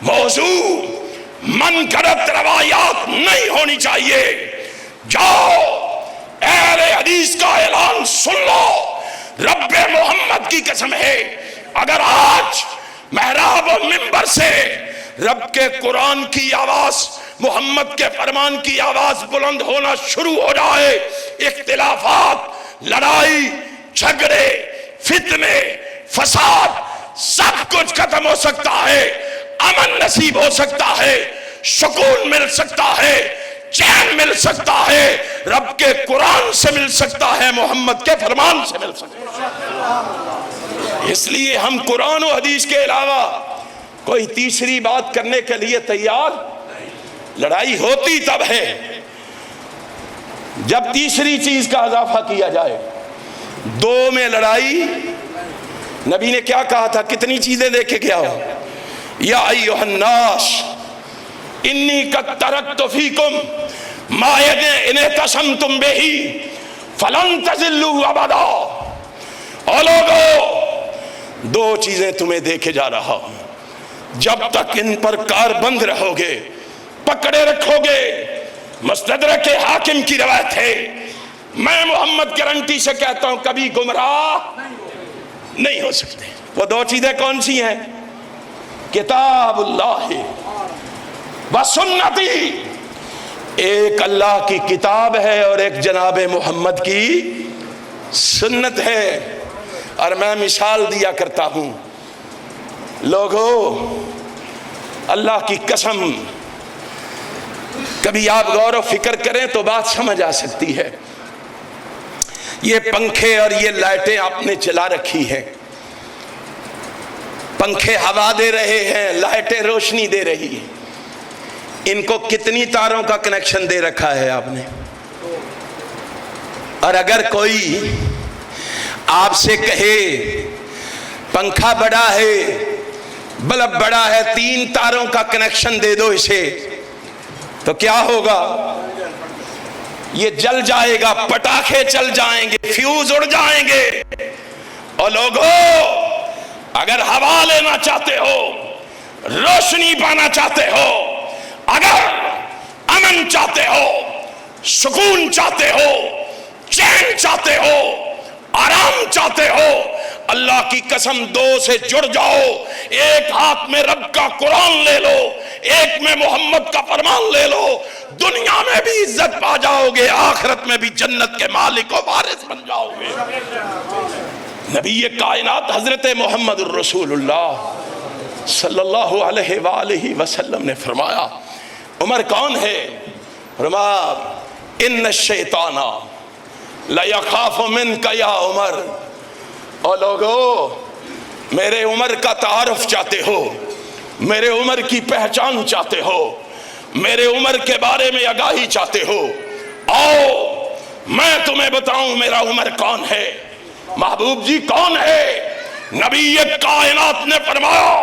موضوع من گھڑت روایات نہیں ہونی چاہیے۔ جاؤ اہل حدیث کا اعلان سن لو، رب محمد کی قسم ہے اگر آج محراب و منبر سے رب کے قرآن کی آواز، محمد کے فرمان کی آواز بلند ہونا شروع ہو جائے، اختلافات، لڑائی جھگڑے، فتنے، فساد سب کچھ ختم ہو سکتا ہے، امن نصیب ہو سکتا ہے، سکون مل سکتا ہے، چین مل سکتا ہے، رب کے قرآن سے مل سکتا ہے، محمد کے فرمان سے مل سکتا ہے۔ اس لیے ہم قرآن و حدیث کے علاوہ کوئی تیسری بات کرنے کے لیے تیار۔ لڑائی ہوتی تب ہے جب تیسری چیز کا اضافہ کیا جائے۔ دو میں لڑائی، نبی نے کیا کہا تھا؟ کتنی چیزیں دیکھے گیا ہو، یا ایھا الناس انی قد ترکت فیکم ما ان اعتصمتم بہ فلن تضلوا ابدا۔ او لوگو دو چیزیں تمہیں دیکھے جا رہا ہوں، جب تک ان پر کار بند رہو گے پکڑے رکھو گے. مستدرک حاکم کی روایت ہے. میں محمد گارنٹی سے کہتا ہوں کبھی گمراہ نہیں ہو سکتے. وہ دو چیزیں کون سی ہیں؟ کتاب اللہ و سنتی. ایک اللہ کی کتاب ہے اور ایک جناب محمد کی سنت ہے. اور میں مثال دیا کرتا ہوں لوگو، اللہ کی قسم کبھی آپ غور و فکر کریں تو بات سمجھ آ سکتی ہے. یہ پنکھے اور یہ لائٹیں آپ نے چلا رکھی ہیں. پنکھے ہوا دے رہے ہیں، لائٹیں روشنی دے رہی ہیں. ان کو کتنی تاروں کا کنیکشن دے رکھا ہے آپ نے؟ اور اگر کوئی آپ سے کہے پنکھا بڑا ہے، بلب بڑا ہے، 3 تاروں کا کنیکشن دے دو اسے، تو کیا ہوگا؟ یہ جل جائے گا، پٹاخے چل جائیں گے، فیوز اڑ جائیں گے. اور لوگوں، اگر ہوا لینا چاہتے ہو، روشنی پانا چاہتے ہو، اگر امن چاہتے ہو، سکون چاہتے ہو، چین چاہتے ہو، آرام چاہتے ہو، اللہ کی قسم 2 سے جڑ جاؤ. ایک ہاتھ میں رب کا قرآن لے لو، ایک میں محمد کا فرمان لے لو. دنیا میں بھی عزت پا جاؤ گے، آخرت میں بھی جنت کے مالک و وارث بن جاؤ گے. نبی کائنات حضرت محمد الرسول اللہ صلی اللہ علیہ وآلہ وسلم نے فرمایا عمر کون ہے؟ فرمایا ان الشیطان لیخاف منک یا عمر. اور لوگو، میرے عمر کا تعارف چاہتے ہو، میرے عمر کی پہچان چاہتے ہو، میرے عمر کے بارے میں آگاہی چاہتے ہو، آؤ میں تمہیں بتاؤں میرا عمر کون ہے. محبوب جی کون ہے؟ نبی کائنات نے فرمایا.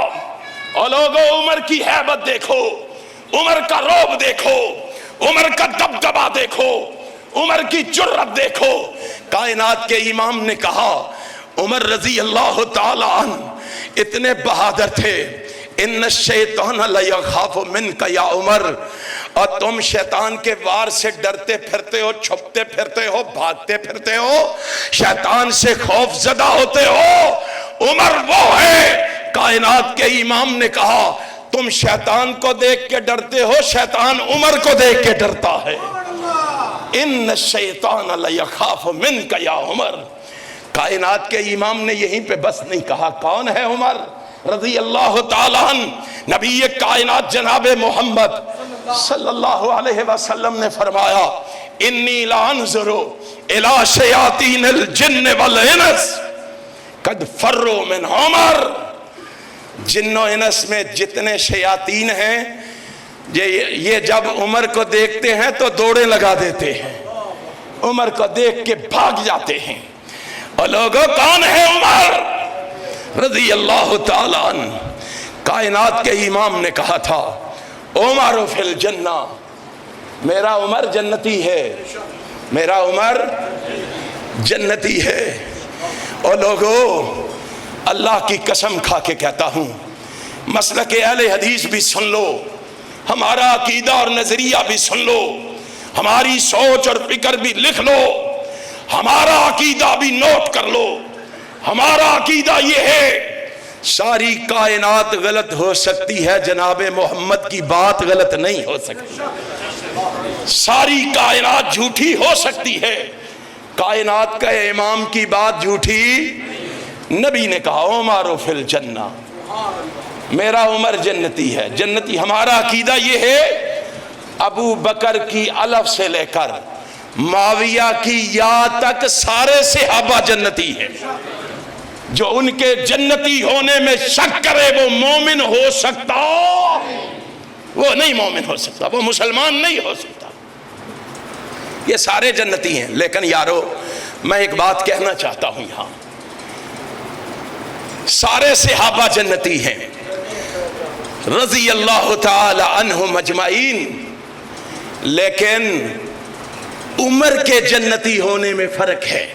اور لوگوں، عمر کی ہیبت دیکھو، عمر کا رعب دیکھو، عمر کا دبدبا دیکھو، عمر کی جرأت دیکھو. کائنات کے امام نے کہا عمر رضی اللہ تعالی عنہ اتنے بہادر تھے. ان الشیطان لیخاف منک یا عمر. اور تم شیطان کے وار سے ڈرتے پھرتے ہو، چھپتے پھرتے ہو، بھاگتے پھرتے ہو، شیطان سے خوف زدہ ہوتے ہو. عمر وہ ہے، کائنات کے امام نے کہا تم شیطان کو دیکھ کے ڈرتے ہو، شیطان عمر کو دیکھ کے ڈرتا ہے. ان الشیطان لیخاف منک یا عمر. کائنات کے امام نے یہیں پہ بس نہیں کہا. کون ہے عمر رضی اللہ تعالیٰ عنہ؟ نبی کائنات جناب محمد صلی اللہ علیہ وسلم نے فرمایا انی لانظر الی شیاطین الجن والانس قد فروا من عمر. جن و انس میں جتنے شیاطین ہیں یہ جب عمر کو دیکھتے ہیں تو دوڑیں لگا دیتے ہیں، عمر کو دیکھ کے بھاگ جاتے ہیں. اور لوگوں، کون ہے عمر رضی اللہ تعالی عنہ؟ کائنات کے امام نے کہا تھا عمر فی الجنہ. میرا عمر جنتی ہے، میرا عمر جنتی ہے. اور لوگوں، اللہ کی قسم کھا کے کہتا ہوں، مسلک اہل حدیث بھی سن لو، ہمارا عقیدہ اور نظریہ بھی سن لو، ہماری سوچ اور فکر بھی لکھ لو، ہمارا عقیدہ بھی نوٹ کر لو. ہمارا عقیدہ یہ ہے ساری کائنات غلط ہو سکتی ہے، جناب محمد کی بات غلط نہیں ہو سکتی. ساری کائنات جھوٹی ہو سکتی ہے، کائنات کا امام کی بات جھوٹی. نبی نے کہا عمر فی الجنہ، میرا عمر جنتی ہے. جنتی ہمارا عقیدہ یہ ہے ابو بکر کی الف سے لے کر معاویہ کی یا تک سارے صحابہ جنتی ہیں. جو ان کے جنتی ہونے میں شک کرے وہ مومن ہو سکتا؟ وہ نہیں مومن ہو سکتا، وہ مسلمان نہیں ہو سکتا. یہ سارے جنتی ہیں. لیکن یارو، میں ایک بات کہنا چاہتا ہوں یہاں، سارے صحابہ جنتی ہیں رضی اللہ تعالی عنہم اجمعین، لیکن عمر کے جنتی ہونے میں فرق ہے.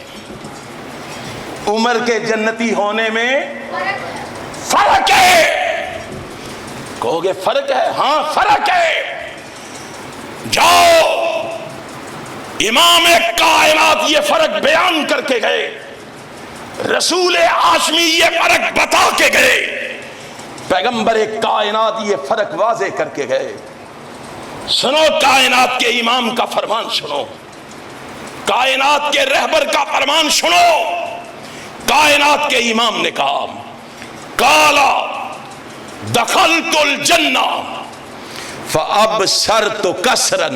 عمر کے جنتی ہونے میں فرق ہے. کہو گے فرق ہے؟ ہاں فرق ہے. جاؤ امام کائنات یہ فرق بیان کر کے گئے، رسول ہاشمی یہ فرق بتا کے گئے، پیغمبر کائنات یہ فرق واضح کر کے گئے۔ سنو کائنات کے امام کا فرمان سنو، کائنات کے رہبر کا فرمان سنو۔ کائنات کے امام نے کہا کالا دخلت الجنہ فابصرت کسرا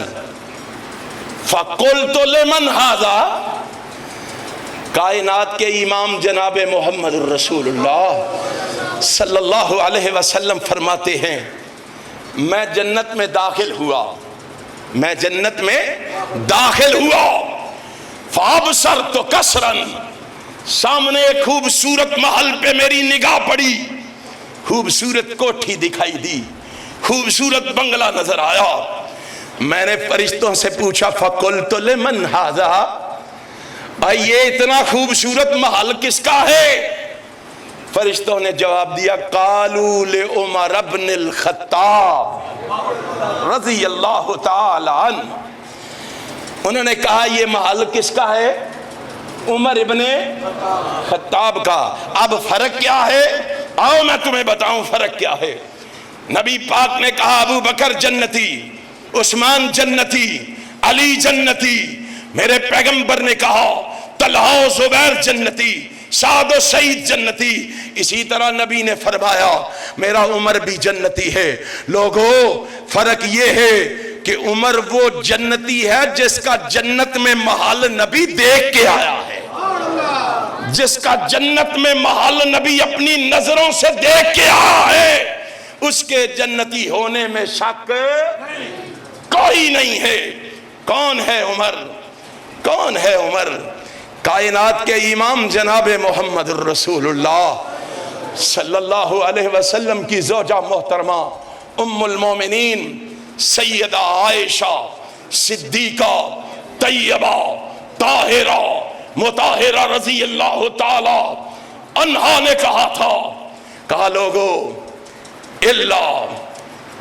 فقلت لمن ھذا۔ کائنات کے امام جناب محمد الرسول اللہ صلی اللہ علیہ وسلم فرماتے ہیں میں جنت میں داخل ہوا، میں جنت میں داخل ہوا، فابصرت کسرا، سامنے ایک خوبصورت محل پہ میری نگاہ پڑی، خوبصورت کوٹھی دکھائی دی، خوبصورت بنگلہ نظر آیا۔ میں نے فرشتوں سے پوچھا فقلت لمن ھذا، یہ اتنا خوبصورت محل کس کا ہے؟ فرشتوں نے جواب دیا قالوا لعمر بن الخطاب رضی اللہ تعالی عنہ۔ انہوں نے کہا یہ محل کس کا ہے؟ عمر ابن خطاب کا۔ اب فرق کیا ہے؟ آؤ میں تمہیں بتاؤں فرق کیا ہے۔ نبی پاک نے کہا ابو بکر جنتی، عثمان جنتی، علی جنتی۔ میرے پیغمبر نے کہا طلحہ و زبیر جنتی، سعد و سعید جنتی۔ اسی طرح نبی نے فرمایا میرا عمر بھی جنتی ہے۔ لوگوں فرق یہ ہے کہ عمر وہ جنتی ہے جس کا جنت میں محل نبی دیکھ کے آیا ہے، جس کا جنت میں محل نبی اپنی نظروں سے دیکھ کے آیا ہے، اس کے جنتی ہونے میں شک کوئی نہیں ہے۔ کون ہے عمر؟ کون ہے عمر؟ کائنات کے امام جناب محمد الرسول اللہ صلی اللہ علیہ وسلم کی زوجہ محترمہ ام المومنین سیدہ عائشہ صدیقہ طیبہ طاہرہ مطہرہ رضی اللہ تعالی عنہا نے کہا تھا، کہا لوگو الا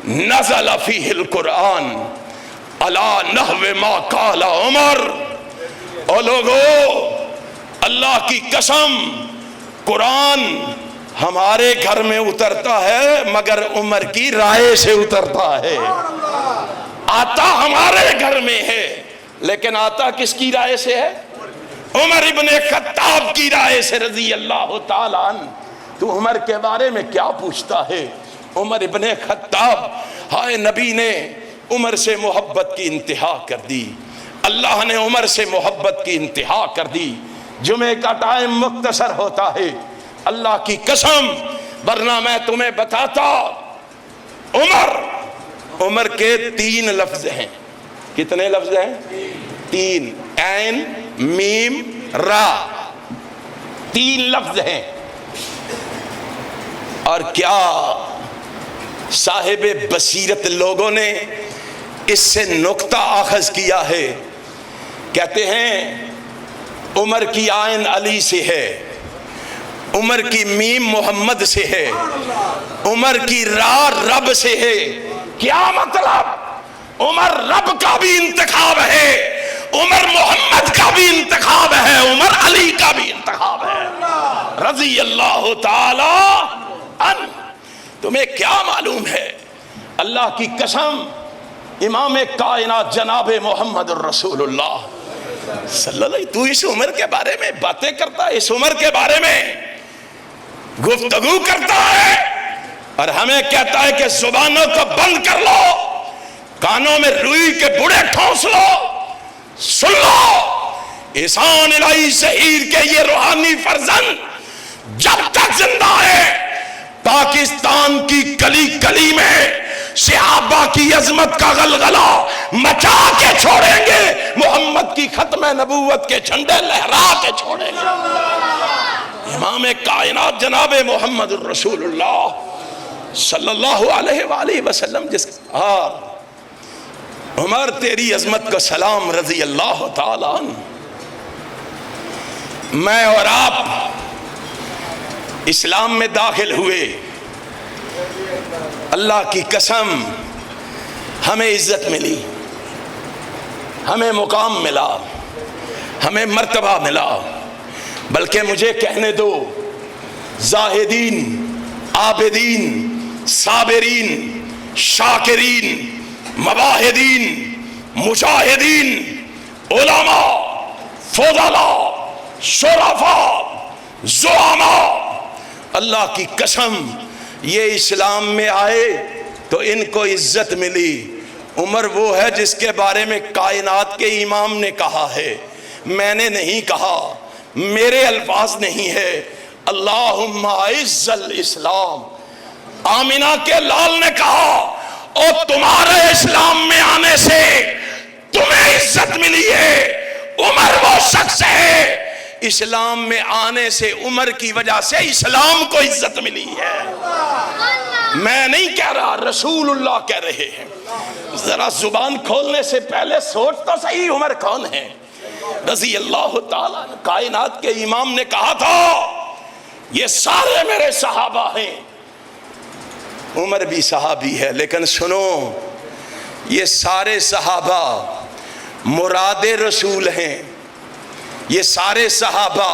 نزل فیہ القرآن علی نحو ما قال عمر۔ او لوگو اللہ کی قسم قرآن ہمارے گھر میں اترتا ہے مگر عمر کی رائے سے اترتا ہے۔ آتا ہمارے گھر میں ہے لیکن آتا کس کی رائے سے ہے؟ عمر ابن خطاب کی رائے سے رضی اللہ تعالیٰ عنہ۔ تو عمر کے بارے میں کیا پوچھتا ہے؟ عمر ابن خطاب، ہائے نبی نے عمر سے محبت کی انتہا کر دی، اللہ نے عمر سے محبت کی انتہا کر دی۔ جمعے کا ٹائم مختصر ہوتا ہے، اللہ کی قسم ورنہ میں تمہیں بتاتا۔ عمر کے 3 لفظ ہیں۔ کتنے لفظ ہیں؟ 3، عین میم را، 3 لفظ ہیں۔ اور کیا صاحب بصیرت لوگوں نے اس سے نقطہ اخذ کیا ہے، کہتے ہیں عمر کی عین علی سے ہے، عمر کی میم محمد سے ہے، عمر کی را رب سے ہے۔ کیا مطلب؟ عمر رب کا بھی انتخاب ہے، عمر محمد کا بھی انتخاب ہے، عمر علی کا بھی انتخاب ہے رضی اللہ تعالی عنہ۔ تمہیں کیا معلوم ہے؟ اللہ کی قسم امام کائنات جناب محمد الرسول اللہ صلی اللہ علیہ وسلم، تو اس عمر کے بارے میں باتیں کرتا ہے، اس عمر کے بارے میں گفتگو کرتا ہے اور ہمیں کہتا ہے کہ زبانوں کو بند کر لو، کانوں میں روئی کے بڑے ٹھونس لو، سن لو۔ احسان الہی شہید کے یہ روحانی فرزند جب تک زندہ ہے پاکستان کی گلی گلی میں صحابہ کی عظمت کا غلغلہ مچا کے چھوڑیں گے، محمد کی ختم نبوت کے جھنڈے لہرا کے چھوڑیں گے۔ امام کائنات جناب محمد الرسول اللہ صلی اللہ علیہ وآلہ وسلم جس عمر تیری عظمت کو سلام رضی اللہ تعالی عنہ۔ میں اور آپ اسلام میں داخل ہوئے، اللہ کی قسم ہمیں عزت ملی، ہمیں مقام ملا، ہمیں مرتبہ ملا، بلکہ مجھے کہنے دو زاہدین، عابدین، صابرین، شاکرین، مواحدین، مجاہدین، علماء، فضلاء، شرفاء، زعماء، اللہ کی قسم یہ اسلام میں آئے تو ان کو عزت ملی۔ عمر وہ ہے جس کے بارے میں کائنات کے امام نے کہا ہے، میں نے نہیں کہا، میرے الفاظ نہیں ہے، اللہم اعز الاسلام۔ آمینہ کے لال نے کہا اور تمہارے اسلام میں آنے سے تمہیں عزت ملی ہے۔ عمر وہ شخص ہے اسلام میں آنے سے، عمر کی وجہ سے اسلام کو عزت ملی ہے۔ میں نہیں کہہ رہا، رسول اللہ کہہ رہے ہیں۔ ذرا زبان کھولنے سے پہلے سوچ تو صحیح عمر کون ہے رضی اللہ تعالیٰ۔ کائنات کے امام نے کہا تھا یہ سارے میرے صحابہ ہیں، عمر بھی صحابی ہے، لیکن سنو یہ سارے صحابہ مراد رسول ہیں، یہ سارے صحابہ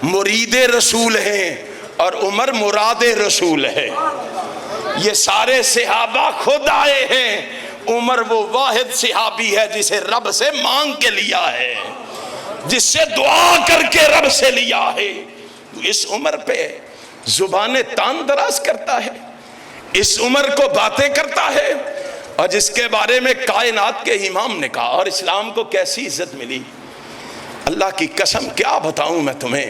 مرید رسول ہیں، اور عمر مراد رسول ہے۔ یہ سارے صحابہ خود آئے ہیں، عمر وہ واحد صحابی ہے جسے رب سے مانگ کے لیا ہے، جس سے دعا کر کے رب سے لیا ہے۔ اس عمر پہ زبانیں تان دراز کرتا ہے، اس عمر کو باتیں کرتا ہے، اور جس کے بارے میں کائنات کے امام نے کہا۔ اور اسلام کو کیسی عزت ملی، اللہ کی قسم کیا بتاؤں میں تمہیں۔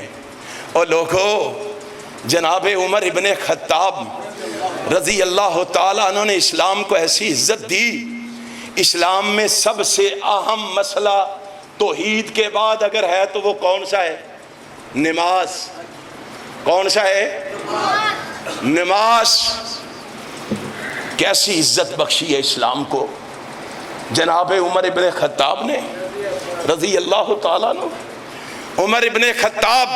اور لوگوں، جناب عمر ابن خطاب رضی اللہ تعالیٰ عنہ نے اسلام کو ایسی عزت دی۔ اسلام میں سب سے اہم مسئلہ توحید کے بعد اگر ہے تو وہ کون سا ہے؟ نماز۔ کون سا ہے؟ نماز۔ کیسی عزت بخشی ہے اسلام کو جناب عمر ابن خطاب نے رضی اللہ تعالیٰ عنہ۔ عمر ابن خطاب،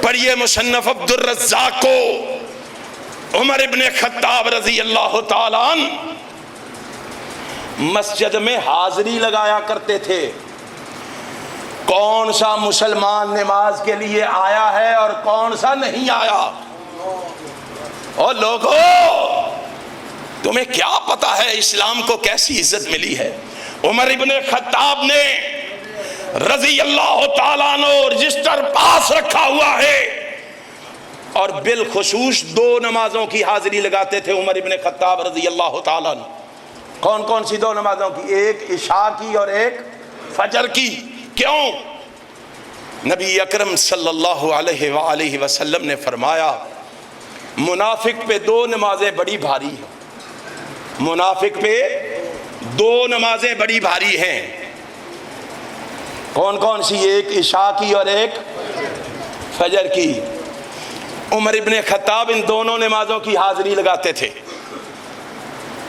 پڑھیے مصنف عبد الرزاق کو، عمر ابن خطاب رضی اللہ تعالیٰ عنہ مسجد میں حاضری لگایا کرتے تھے۔ کون سا مسلمان نماز کے لیے آیا ہے اور کون سا نہیں آیا؟ اور لوگوں، تمہیں کیا پتا ہے اسلام کو کیسی عزت ملی ہے؟ عمر ابن خطاب نے رضی اللہ تعالیٰ عنہ رجسٹر پاس رکھا ہوا ہے، اور بالخصوص دو نمازوں کی حاضری لگاتے تھے عمر ابن خطاب رضی اللہ تعالیٰ عنہ۔ کون کون سی دو نمازوں کی؟ ایک عشاء کی اور ایک فجر کی۔ کیوں؟ نبی اکرم صلی اللہ علیہ وآلہ وسلم نے فرمایا منافق پہ دو نمازیں بڑی بھاری ہیں، منافق پہ دو نمازیں بڑی بھاری ہیں۔ کون کون سی؟ ایک عشاء کی اور ایک فجر کی۔ عمر ابن خطاب ان دونوں نمازوں کی حاضری لگاتے تھے۔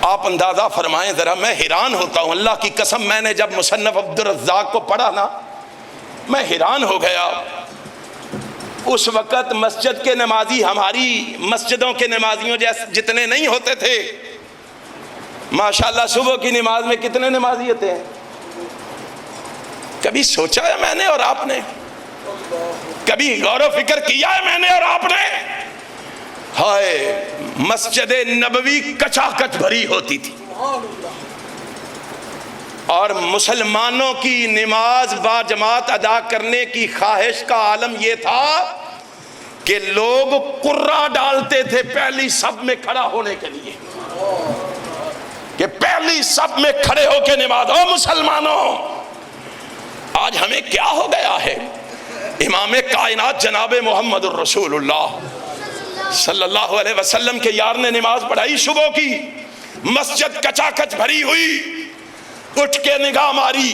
آپ اندازہ فرمائیں ذرا، میں حیران ہوتا ہوں اللہ کی قسم۔ میں نے جب مصنف عبد الرزاق کو پڑھا نا، میں حیران ہو گیا۔ اس وقت مسجد کے نمازی ہماری مسجدوں کے نمازیوں جتنے نہیں ہوتے تھے۔ ماشاءاللہ صبح کی نماز میں کتنے نمازی ہوتے ہیں؟ کبھی سوچا ہے میں نے اور آپ نے؟ کبھی غور و فکر کیا ہے میں نے اور آپ نے؟ ہائے، مسجد نبوی کچا کچ بھری ہوتی تھی، اور مسلمانوں کی نماز با جماعت ادا کرنے کی خواہش کا عالم یہ تھا کہ لوگ قرہ ڈالتے تھے پہلی صف میں کھڑا ہونے کے لیے، کہ پہلی صف میں کھڑے ہو کے نماز ہو۔ مسلمانوں، آج ہمیں کیا ہو گیا ہے؟ امام کائنات جناب محمد الرسول اللہ صلی اللہ علیہ وسلم کے یار نے نماز پڑھائی صبح کی، مسجد کچا کچ بھری ہوئی، اٹھ کے نگاہ ماری،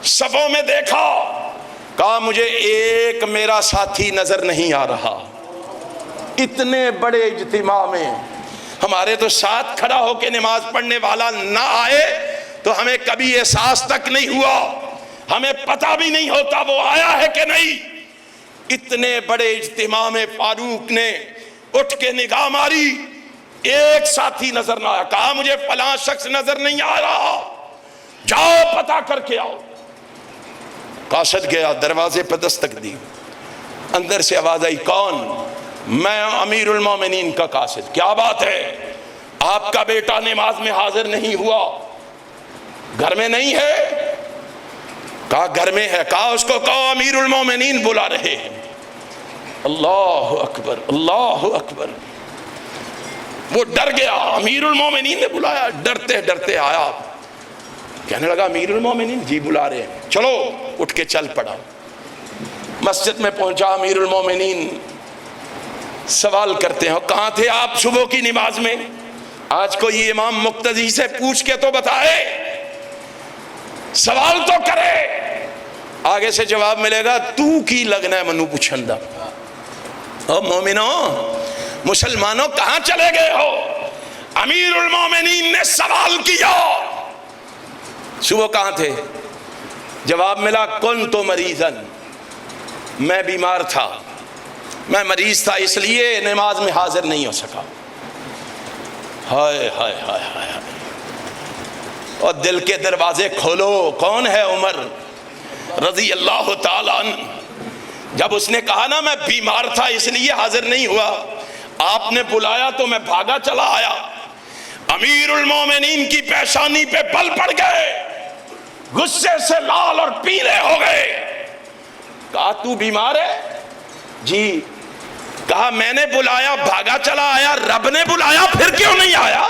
صفوں میں دیکھا، کہا مجھے ایک میرا ساتھی نظر نہیں آ رہا۔ اتنے بڑے اجتماع میں ہمارے تو ساتھ کھڑا ہو کے نماز پڑھنے والا نہ آئے تو ہمیں کبھی احساس تک نہیں ہوا، ہمیں پتہ بھی نہیں ہوتا وہ آیا ہے کہ نہیں۔ اتنے بڑے اجتماع میں فاروق نے اٹھ کے نگاہ ماری، ایک ساتھی نظر نہ آیا، کہا مجھے فلاں شخص نظر نہیں آ رہا۔ جاؤ پتہ کر کے آؤ۔ قاصد گیا، دروازے پہ دستک دی، اندر سے آواز آئی، کون؟ میں امیر المومنین کا قاصد۔ کیا بات ہے؟ آپ کا بیٹا نماز میں حاضر نہیں ہوا، گھر میں نہیں ہے؟ کہا گھر میں ہے۔ کہا اس کو کہو امیر المومنین بلا رہے ہیں۔ اللہ اکبر، اللہ اکبر۔ وہ ڈر گیا، امیر المومنین نے بلایا، ڈرتے ڈرتے آیا، کہنے لگا امیر المومنین جی بلا رہے ہیں، چلو، اٹھ کے چل پڑا۔ مسجد میں پہنچا، امیر المومنین سوال کرتے ہیں، کہاں تھے آپ صبح کی نماز میں؟ آج کوئی امام مقتدی سے پوچھ کے تو بتائے، سوال تو کرے، آگے سے جواب ملے گا تو کی لگنا ہے منو پوچھندا۔ او مومنوں، مسلمانوں کہاں چلے گئے ہو؟ امیر المومنین نے سوال کیا، صبح کہاں تھے؟ جواب ملا کنت مریضاً، میں بیمار تھا، میں مریض تھا، اس لیے نماز میں حاضر نہیں ہو سکا۔ ہائے ہائے ہائے ہائے، اور دل کے دروازے کھولو۔ کون ہے؟ عمر رضی اللہ تعالیٰ عنہ۔ جب اس نے کہا نا میں بیمار تھا اس لیے حاضر نہیں ہوا، آپ نے بلایا تو میں بھاگا چلا آیا، امیر المومنین کی پیشانی پہ بل پڑ گئے، غصے سے لال اور پیلے ہو گئے۔ کہا تو بیمار ہے؟ جی۔ کہا میں نے بلایا، بھاگا چلا آیا، رب نے بلایا پھر کیوں نہیں آیا؟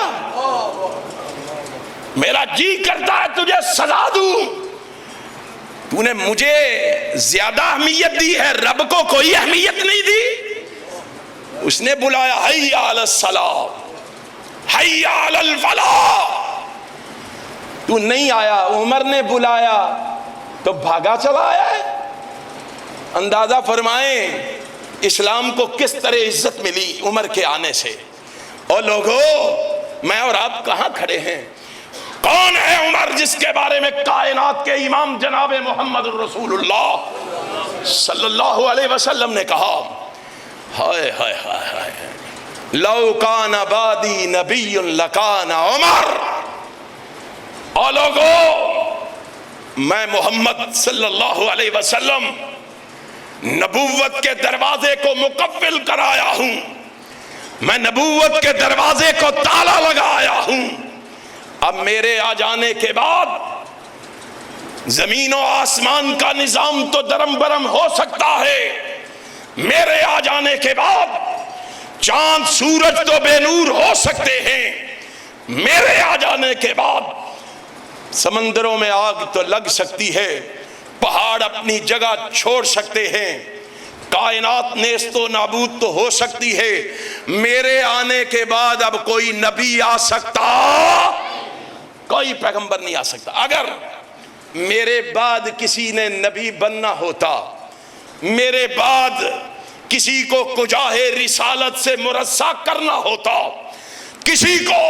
میرا جی کرتا ہے تجھے سزا دوں، تو نے مجھے زیادہ اہمیت دی ہے، رب کو کوئی اہمیت نہیں دی۔ اس نے بلایا حی علی الصلاۃ، حی علی الفلاح، تو نہیں آیا، عمر نے بلایا تو بھاگا چلا آیا ہے۔ اندازہ فرمائیں اسلام کو کس طرح عزت ملی عمر کے آنے سے۔ اور لوگوں، میں اور آپ کہاں کھڑے ہیں؟ کون ہے عمر جس کے بارے میں کائنات کے امام جناب محمد رسول اللہ صلی اللہ علیہ وسلم نے کہا ہائے ہائے ہائے ہائے، لو کان بعدی نبی لکان عمر۔ اور لوگوں، میں محمد صلی اللہ علیہ وسلم نبوت کے دروازے کو مقفل کرایا ہوں، میں نبوت کے دروازے کو تالا لگایا ہوں۔ اب میرے آ جانے کے بعد زمین و آسمان کا نظام تو درم برم ہو سکتا ہے، میرے آ جانے کے بعد چاند سورج تو بے نور ہو سکتے ہیں، میرے آ جانے کے بعد سمندروں میں آگ تو لگ سکتی ہے، پہاڑ اپنی جگہ چھوڑ سکتے ہیں، کائنات نیست و نابود تو ہو سکتی ہے، میرے آنے کے بعد اب کوئی نبی آ سکتا، کوئی پیغمبر نہیں آ سکتا۔ اگر میرے بعد کسی نے نبی بننا ہوتا، میرے بعد کسی کو کجاہ رسالت سے مرصع کرنا ہوتا، کسی کو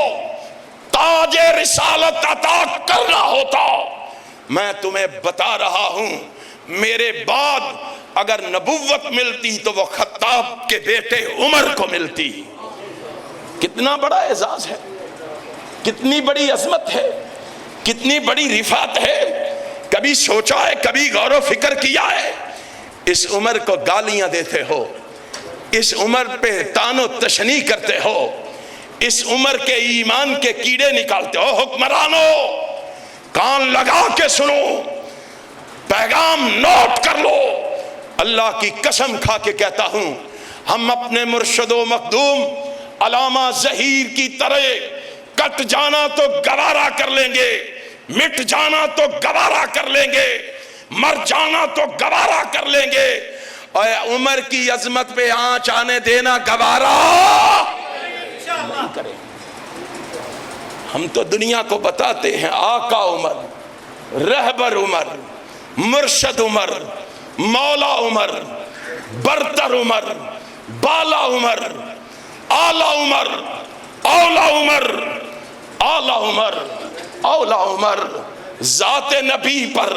تاج رسالت عطا کرنا ہوتا، میں تمہیں بتا رہا ہوں میرے بعد اگر نبوت ملتی تو وہ خطاب کے بیٹے عمر کو ملتی۔ کتنا بڑا اعزاز ہے، کتنی بڑی عظمت ہے، کتنی بڑی رفعت ہے۔ کبھی سوچا ہے، کبھی غور و فکر کیا ہے؟ اس عمر کو گالیاں دیتے ہو، اس عمر پہ طعن و تشنیع کرتے ہو، اس عمر کے ایمان کے کیڑے نکالتے ہو۔ حکمرانوں، کان لگا کے سنو، پیغام نوٹ کر لو، اللہ کی قسم کھا کے کہتا ہوں، ہم اپنے مرشد و مخدوم علامہ ظہیر کی طرح کٹ جانا تو گوارا کر لیں گے، مٹ جانا تو گوارا کر لیں گے، مر جانا تو گوارا کر لیں گے، اور عمر کی عظمت پہ آنچ آنے دینا گوارا نہیں کریں۔ ہم تو دنیا کو بتاتے ہیں آقا عمر، رہبر عمر، مرشد عمر، مولا عمر، برتر عمر، بالا عمر، آلہ عمر، اولا عمر، آلہ عمر، اولا عمر، ذات نبی پر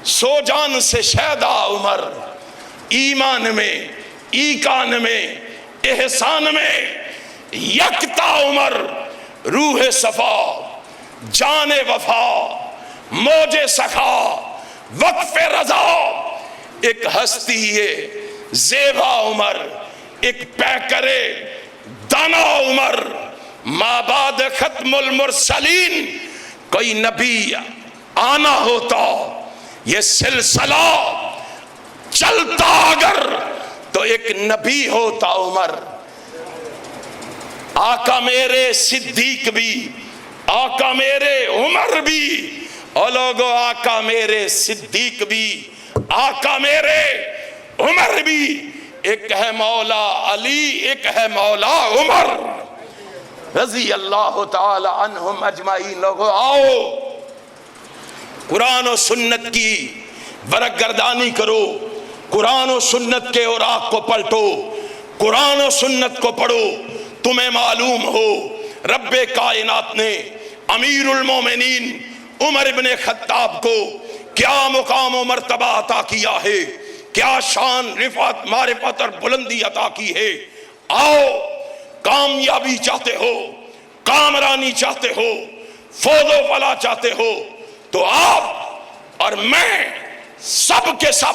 سو جان سے شیدا عمر، ایمان میں، ایقان میں، احسان میں یکتا عمر، روح صفا، جان وفا، موج سخا وقف رضا، ایک ہستی ہے زیبا عمر، ایک پیکرے دانا عمر، مابعد ختم المرسلین، کوئی نبی آنا ہوتا یہ سلسلہ چلتا اگر تو ایک نبی ہوتا عمر۔ آقا میرے صدیق بھی، آقا میرے عمر بھی، اور لوگو آقا میرے صدیق بھی، آقا میرے عمر بھی، ایک ہے مولا علی، ایک ہے مولا عمر رضی اللہ تعالی عنہم اجمعین۔ لوگو آؤ قرآن و سنت کی ورق گردانی کرو، قرآن و سنت کے اوراق کو پلٹو، قرآن و سنت کو پڑھو، تمہیں معلوم ہو رب کائنات نے امیر المومنین عمر ابن خطاب کو کیا مقام و مرتبہ عطا کیا ہے، کیا شان رفعت معرفت اور بلندی عطا کی ہے۔ آؤ کامیابی چاہتے ہو، کامرانی چاہتے ہو، فوز و فلاح چاہتے ہو تو آپ اور میں سب کے سب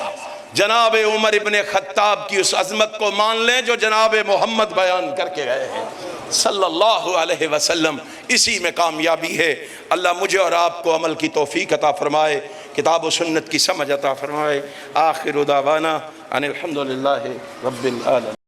جناب عمر ابن خطاب کی اس عظمت کو مان لیں جو جناب محمد بیان کر کے گئے ہیں صلی اللہ علیہ وسلم۔ اسی میں کامیابی ہے۔ اللہ مجھے اور آپ کو عمل کی توفیق عطا فرمائے، کتاب و سنت کی سمجھ عطا فرمائے۔ آخر دعوانا ان الحمدللہ رب العالمین۔